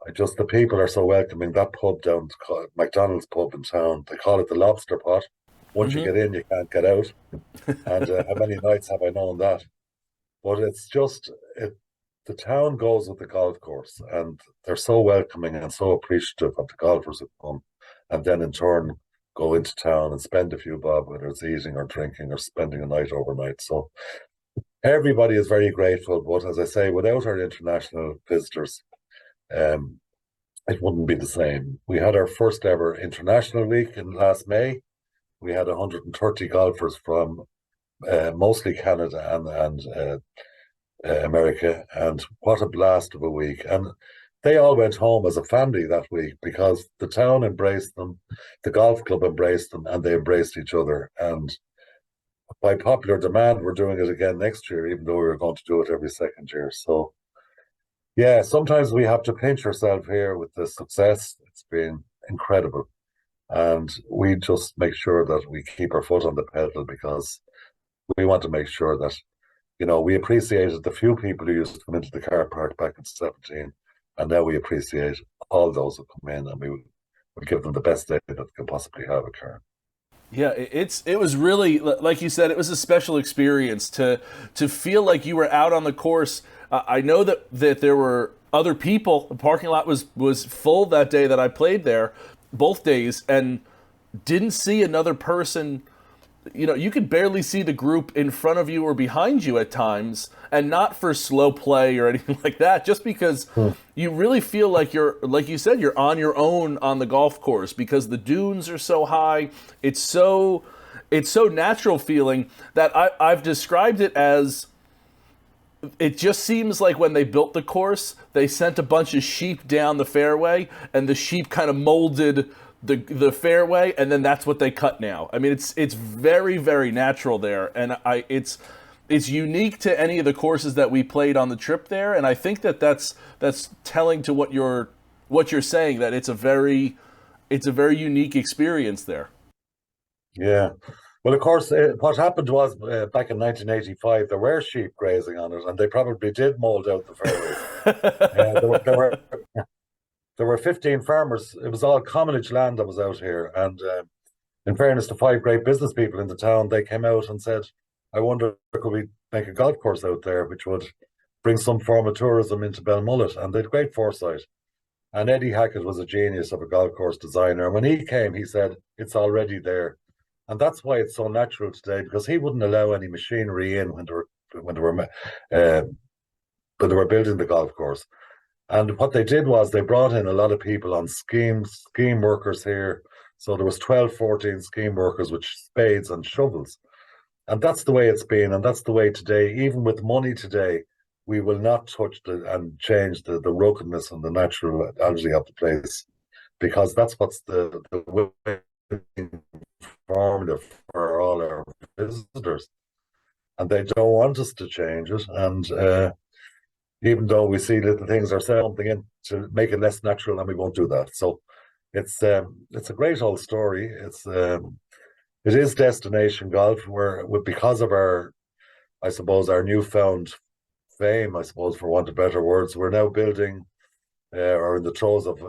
The people are so welcoming. That pub down, McDonald's pub in town, they call it the Lobster Pot. Once you get in, you can't get out. And how many nights have I known that? But it's just, the town goes with the golf course, and they're so welcoming and so appreciative of the golfers who come, and then in turn go into town and spend a few bob, whether it's eating or drinking or spending a night overnight. So everybody is very grateful. But as I say, without our international visitors, it wouldn't be the same. We had our first ever international week in last May. We had 130 golfers from mostly Canada and America, and what a blast of a week. And they all went home as a family that week because the town embraced them, the golf club embraced them, and they embraced each other. And by popular demand, we're doing it again next year, even though we were going to do it every second year. So yeah, sometimes we have to pinch ourselves here with the success. It's been incredible. And we just make sure that we keep our foot on the pedal, because we want to make sure that, we appreciated the few people who used to come into the car park back in 17, and now we appreciate all those who come in, and we give them the best day that they can possibly have at Cairn. Yeah, it was really, like you said, it was a special experience to feel like you were out on the course. I know that there were other people. The parking lot was full that day that I played there, both days and didn't see another person. You know, you could barely see the group in front of you or behind you at times, and not for slow play or anything like that, just because you really feel like you're, like you said, you're on your own on the golf course because the dunes are so high. It's so natural feeling that I've described it as, it just seems like when they built the course, they sent a bunch of sheep down the fairway, and the sheep kind of molded the fairway, and then that's what they cut now. I mean, it's very, very natural there, and it's unique to any of the courses that we played on the trip there, and I think that's telling to what you're saying, that it's a very unique experience there. Yeah. Well, of course, what happened was back in 1985, there were sheep grazing on it, and they probably did mold out the fairways. There were 15 farmers. It was all commonage land that was out here. And in fairness to five great business people in the town, they came out and said, I wonder, could we make a golf course out there, which would bring some form of tourism into Belmullet? And they had great foresight. And Eddie Hackett was a genius of a golf course designer. And when he came, he said, it's already there. And that's why it's so natural today, because he wouldn't allow any machinery in when they were building the golf course. And what they did was they brought in a lot of people on scheme workers here. So there was 12, 14 scheme workers with spades and shovels. And that's the way it's been. And that's the way today, even with money today, we will not touch and change the ruggedness and the naturality of the place, because that's what's the way informative for all our visitors. And they don't want us to change it. And even though we see little things ourselves, something in to make it less natural, and we won't do that. So it's a great old story. It is destination golf, where because of our newfound fame, I suppose, for want of better words, we're now building or in the throes of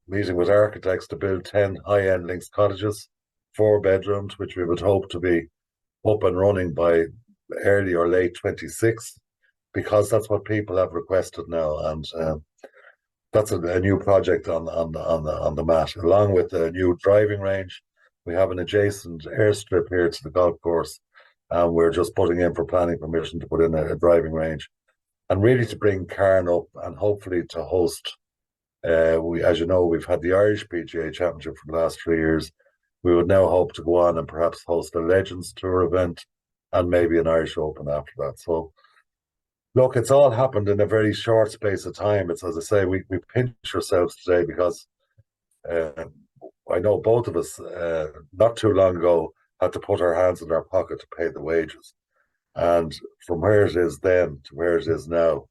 meeting with architects to build 10 high-end links cottages, 4 bedrooms, which we would hope to be up and running by early or late 26, because that's what people have requested now. And that's a new project on the mat, along with a new driving range. We have an adjacent airstrip here to the golf course, and we're just putting in for planning permission to put in a driving range, and really to bring Cairn up and hopefully to host. As you know, we've had the Irish PGA Championship for the last 3 years. We would now hope to go on and perhaps host a Legends Tour event and maybe an Irish Open after that. So, look, it's all happened in a very short space of time. It's, as I say, we pinch ourselves today because I know both of us, not too long ago, had to put our hands in our pocket to pay the wages. And from where it is then to where it is now,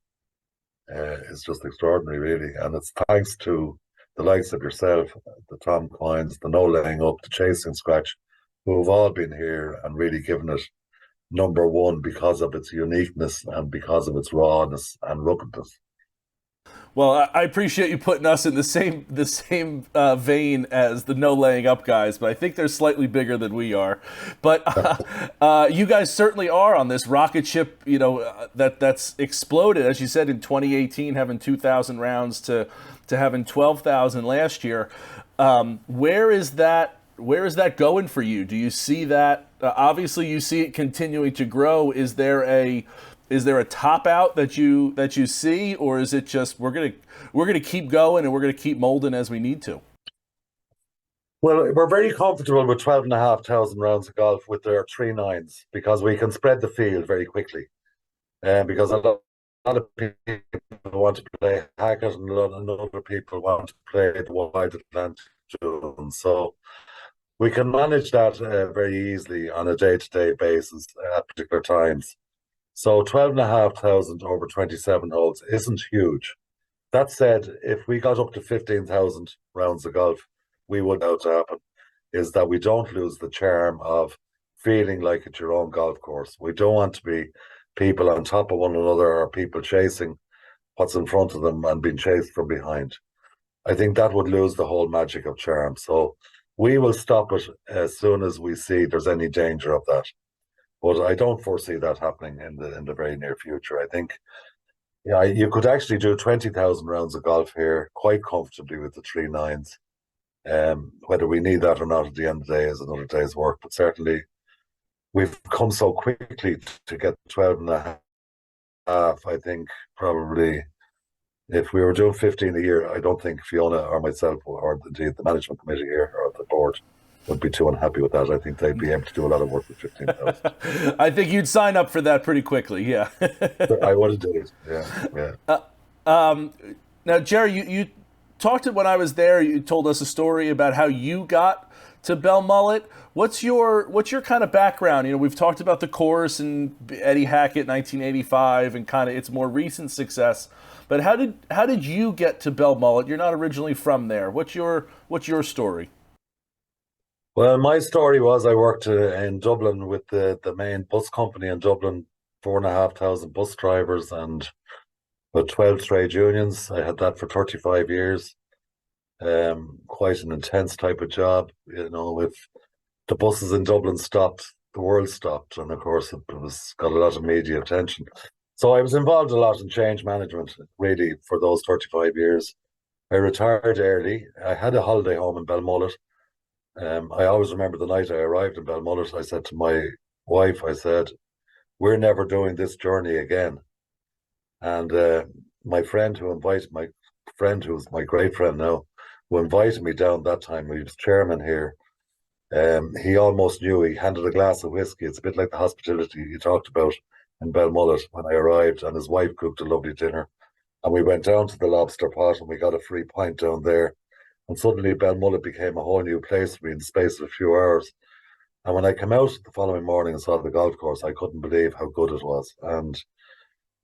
is just extraordinary, really. And it's thanks to the likes of yourself, the Tom Coynes, the No Laying Up, the Chasing Scratch, who have all been here and really given it number one because of its uniqueness and because of its rawness and ruggedness. Well, I appreciate you putting us in the same vein as the No Laying Up guys, but I think they're slightly bigger than we are. But you guys certainly are on this rocket ship, that's exploded, as you said, in 2018, having 2,000 rounds to having 12,000 last year. Where is that going for you? Do you see that? Obviously, you see it continuing to grow. Is there a top out that you see, or is it just we're gonna keep going and we're gonna keep molding as we need to? Well, we're very comfortable with 12,500 rounds of golf with their 3 nines, because we can spread the field very quickly. Because a lot of people want to play Hackett and a lot of other people want to play the Wide Atlantic Zone. So we can manage that very easily on a day-to-day basis at particular times. So 12,500 over 27 holes isn't huge. That said, if we got up to 15,000 rounds of golf, we would know to happen is that we don't lose the charm of feeling like it's your own golf course. We don't want to be people on top of one another or people chasing what's in front of them and being chased from behind. I think that would lose the whole magic of charm. So we will stop it as soon as we see there's any danger of that. But I don't foresee that happening in the very near future. I think you could actually do 20,000 rounds of golf here quite comfortably with the 3 nines. Whether we need that or not at the end of the day is another day's work. But certainly we've come so quickly to get 12 and a half. I think probably if we were doing 15 a year, I don't think Fiona or myself or indeed the management committee here or the board would be too unhappy with that. I think they'd be able to do a lot of work with 15,000. I think you'd sign up for that pretty quickly. Yeah. I would have done it. Yeah, yeah. Now, Gerry, you talked when I was there. You told us a story about how you got to Belmullet. What's your kind of background? You know, we've talked about the course and Eddie Hackett, 1985, and kind of its more recent success. But how did you get to Belmullet? You're not originally from there. What's your story? Well, my story was I worked in Dublin with the main bus company in Dublin, 4,500 bus drivers and with 12 trade unions. I had that for 35 years. Quite an intense type of job. You know, if the buses in Dublin stopped, the world stopped. And of course, it was got a lot of media attention. So I was involved a lot in change management, really, for those 35 years. I retired early. I had a holiday home in Belmullet. I always remember the night I arrived in Belmullet, I said to my wife, I said, we're never doing this journey again. And my friend who's my great friend now, who invited me down that time, he was chairman here. He almost knew. He handed a glass of whiskey. It's a bit like the hospitality you talked about in Belmullet when I arrived, and his wife cooked a lovely dinner. And we went down to the Lobster Pot and we got a free pint down there. And suddenly Belmullet became a whole new place for me in the space of a few hours. And when I came out the following morning and saw the golf course, I couldn't believe how good it was. And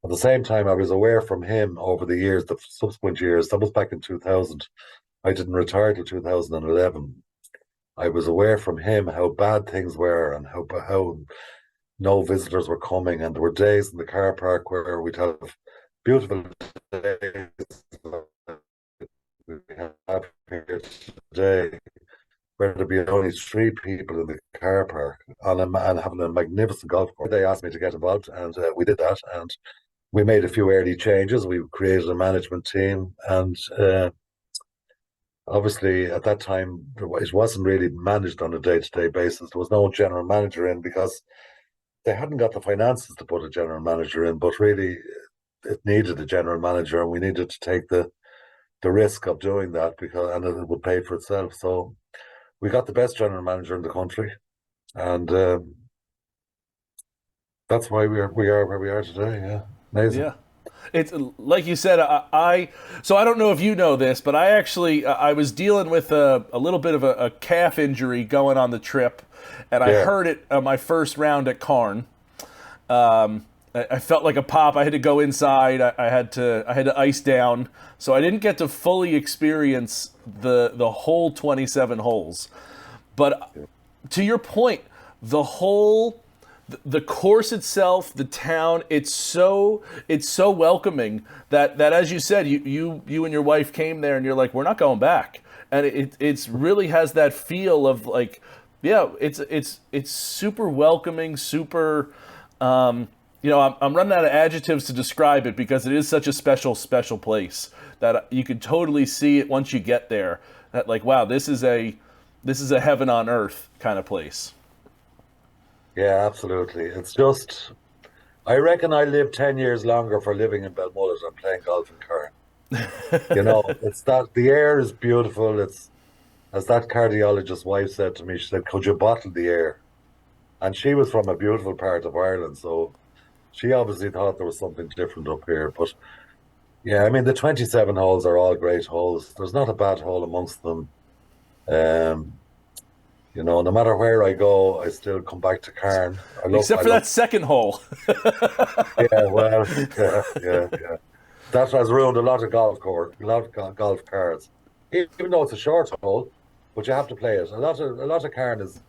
at the same time, I was aware from him over the years, the subsequent years, that was back in 2000. I didn't retire till 2011. I was aware from him how bad things were and how no visitors were coming. And there were days in the car park where we'd have beautiful days we have here today, where there'd be only 3 people in the car park and having a magnificent golf course. They asked me to get involved, and we did that. And we made a few early changes. We created a management team, and obviously at that time it wasn't really managed on a day-to-day basis. There was no general manager in because they hadn't got the finances to put a general manager in, but really it needed a general manager, and we needed to take the risk of doing that and it would pay for itself. So we got the best general manager in the country, and that's why we are where we are today. Yeah, amazing. Yeah. It's like you said. So I don't know if you know this, but I actually I was dealing with a little bit of a calf injury going on the trip, and I heard it on my first round at Cairn. I felt like a pop. I had to go inside. I had to ice down, so I didn't get to fully experience the whole 27 holes. But to your point, the course itself, the town, it's so welcoming that as you said, you and your wife came there and you're like, we're not going back, and it's really has that feel of like, yeah, it's super welcoming, super. You know, I'm running out of adjectives to describe it because it is such a special place that you can totally see it once you get there. That like, wow, this is a heaven on earth kind of place. Yeah, absolutely. It's just, I reckon I lived 10 years longer for living in Belmullet and playing golf in Cairn. You know, it's that the air is beautiful. It's, as that cardiologist's wife said to me, she said, could you bottle the air? And she was from a beautiful part of Ireland, so she obviously thought there was something different up here. But yeah, I mean, the 27 holes are all great holes. There's not a bad hole amongst them. You know, no matter where I go, I still come back to Cairn. Except for that second hole. Yeah, well, yeah. That has ruined a lot of golf cards. Even though it's a short hole, but you have to play it. A lot of Cairn is,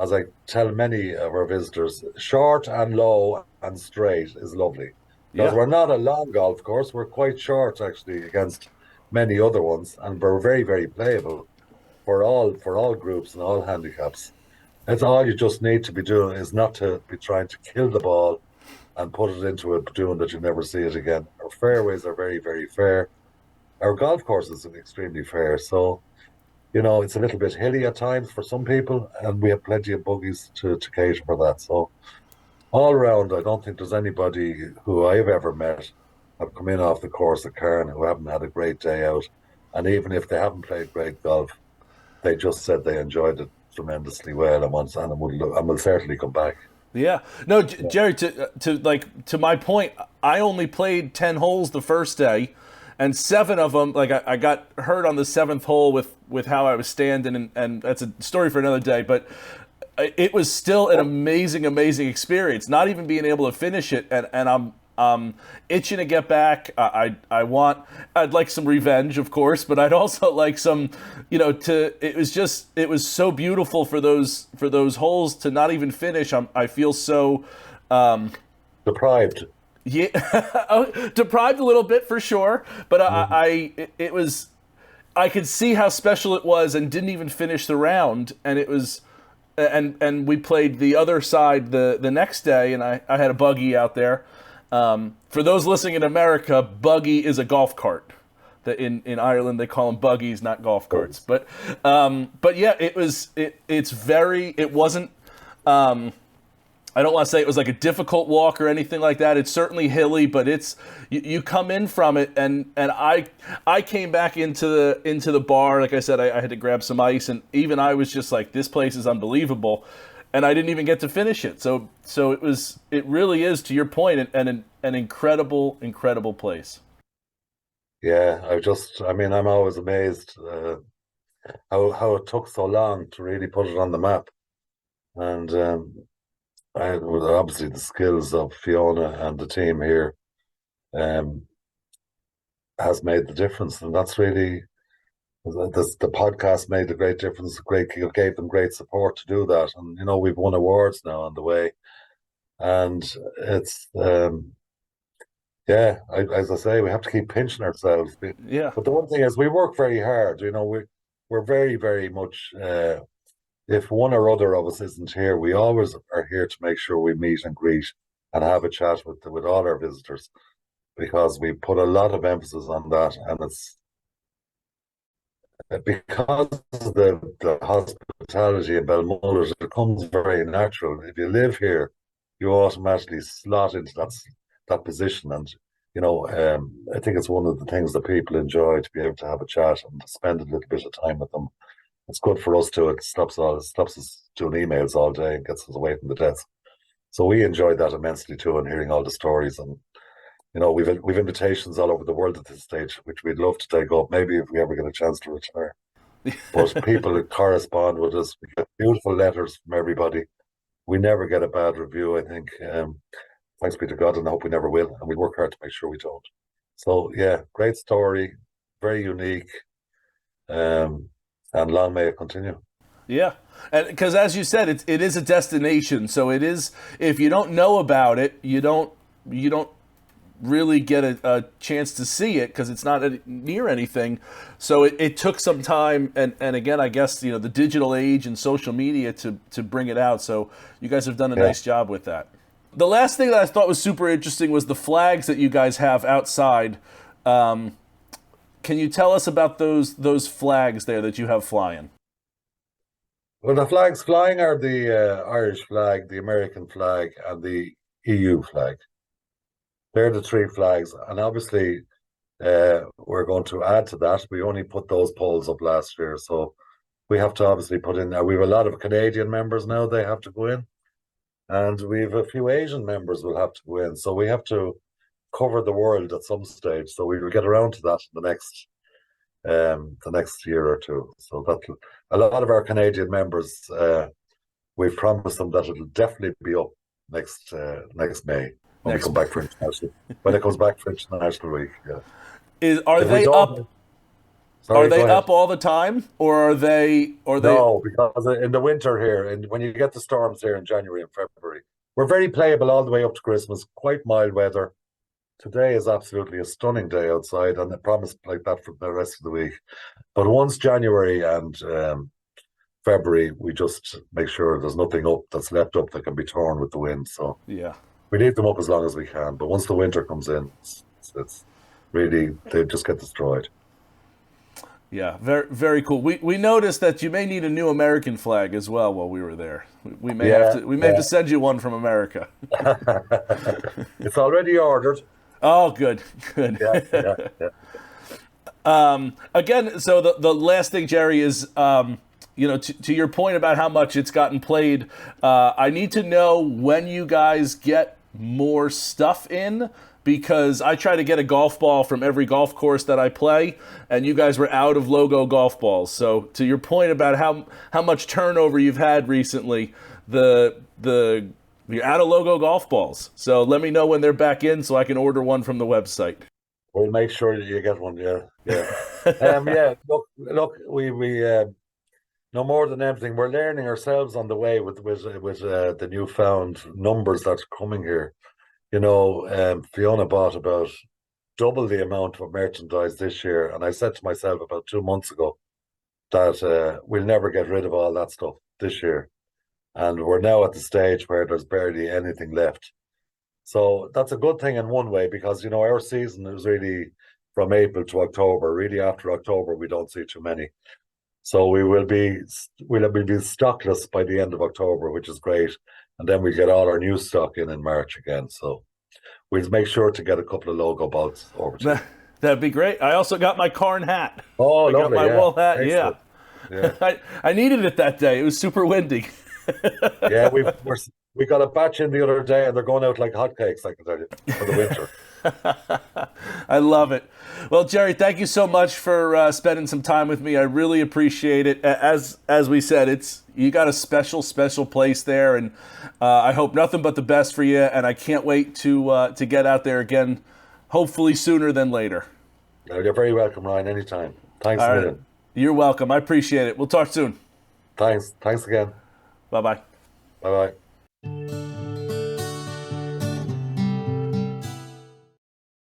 as I tell many of our visitors, short and low and straight is lovely. Because we're not a long golf course, we're quite short actually against many other ones, and we're very, very playable for all groups and all handicaps. That's all you just need to be doing, is not to be trying to kill the ball and put it into a dune that you never see it again. Our fairways are very, very fair. Our golf course is extremely fair. So it's a little bit hilly at times for some people, and we have plenty of buggies to cater for that. So all around, I don't think there's anybody who I've ever met have come in off the course of Cairn who haven't had a great day out. And even if they haven't played great golf, they just said they enjoyed it tremendously well and will certainly come back. Yeah. No, Gerry, to my point, I only played 10 holes the first day, and 7 of them, like I got hurt on the 7th hole with how I was standing, and that's a story for another day, but it was still an amazing, amazing experience, not even being able to finish it, and I'm itching to get back. I'd like some revenge, of course, but I'd also like some, it was so beautiful for those holes to not even finish. I feel so Deprived. yeah, deprived a little bit for sure, but it was, I could see how special it was and didn't even finish the round, and it was. And we played the other side the next day, and I had a buggy out there. For those listening in America, buggy is a golf cart. In Ireland they call them buggies, not golf carts. But yeah, it wasn't. I don't want to say it was like a difficult walk or anything like that. It's certainly hilly, but you come in from it, and I came back into the bar. Like I said, I had to grab some ice, and even I was just like, this place is unbelievable, and I didn't even get to finish it. So it really is, to your point, an incredible place. Yeah, I'm always amazed how it took so long to really put it on the map. And well, obviously the skills of Fiona and the team here um, has made the difference, and that's really the podcast made a great difference. Gave them great support to do that, and we've won awards now on the way, and it's yeah. As I say, we have to keep pinching ourselves. Yeah. But the one thing is, we work very hard. We're very, very much. If one or other of us isn't here, we always are here to make sure we meet and greet and have a chat with all our visitors, because we put a lot of emphasis on that, and it's because of the hospitality in Belmullet, it comes very natural. If you live here, you automatically slot into that position, and I think it's one of the things that people enjoy, to be able to have a chat and to spend a little bit of time with them. It's good for us too. It stops us doing emails all day and gets us away from the desk. So we enjoy that immensely too, and hearing all the stories. And we've invitations all over the world at this stage, which we'd love to take up. Maybe if we ever get a chance to retire. But people that correspond with us, we get beautiful letters from everybody. We never get a bad review, I think. Thanks be to God, and I hope we never will. And we work hard to make sure we don't. So yeah, great story, very unique. And long may it continue. Yeah, and because as you said, it is a destination. So it is. If you don't know about it, you don't really get a chance to see it, because it's not near anything. So it took some time, and again, I guess the digital age and social media to bring it out. So you guys have done a nice job with that. The last thing that I thought was super interesting was the flags that you guys have outside. Can you tell us about those flags there that you have flying? Well, the flags flying are the Irish flag, the American flag, and the EU flag. They're the 3 flags, and obviously we're going to add to that. We only put those poles up last year, so we have to obviously put in. We have a lot of Canadian members now; they have to go in, and we have a few Asian members will have to go in. So we have to cover the world at some stage. So we will get around to that in the next year or two. So that a lot of our Canadian members, we've promised them that it'll definitely be up next May when we come back for international. When it comes back for International Week, yeah. Are they up? Sorry, are they up all the time, or are they? No, because in the winter here, and when you get the storms here in January and February, we're very playable all the way up to Christmas. Quite mild weather. Today is absolutely a stunning day outside, and I promise like that for the rest of the week. But once January and February, we just make sure there's nothing up that's left up that can be torn with the wind. So yeah, we leave them up as long as we can. But once the winter comes in, it's really, they just get destroyed. Yeah, very very cool. We noticed that you may need a new American flag as well while we were there. We may have Yeah, to yeah. send you one from America. It's already ordered. Oh, good, good. Yeah, yeah, yeah. Again, so the last thing, Gerry, is to your point about how much it's gotten played. I need to know when you guys get more stuff in, because I try to get a golf ball from every golf course that I play, and you guys were out of logo golf balls. So to your point about how much turnover you've had recently, you're out of logo golf balls. So let me know when they're back in so I can order one from the website. We'll make sure that you get one. Yeah, yeah. Yeah. Look. We no more than anything, we're learning ourselves on the way with the newfound numbers that's coming here. Fiona bought about double the amount of merchandise this year, and I said to myself about 2 months ago that we'll never get rid of all that stuff this year, and we're now at the stage where there's barely anything left. So that's a good thing in one way, because our season is really from April to October. Really, after October, we don't see too many. So we'll be stockless by the end of October, which is great, and then we get all our new stock in March again. So we'll make sure to get a couple of logo balls over to you. That'd be great. I also got my Karn hat. Oh, I got lovely, my yeah. wool hat. Excellent. Yeah, Yeah. I needed it that day. It was super windy. Yeah, we got a batch in the other day, and they're going out like hotcakes, I can tell you, for the winter. I love it. Well, Gerry, thank you so much for spending some time with me. I really appreciate it. As we said, you got a special place there, and I hope nothing but the best for you. And I can't wait to get out there again, hopefully sooner than later. No, you're very welcome, Ryan. Anytime. Thanks All a right. million. You're welcome. I appreciate it. We'll talk soon. Thanks again. Bye bye. Bye bye.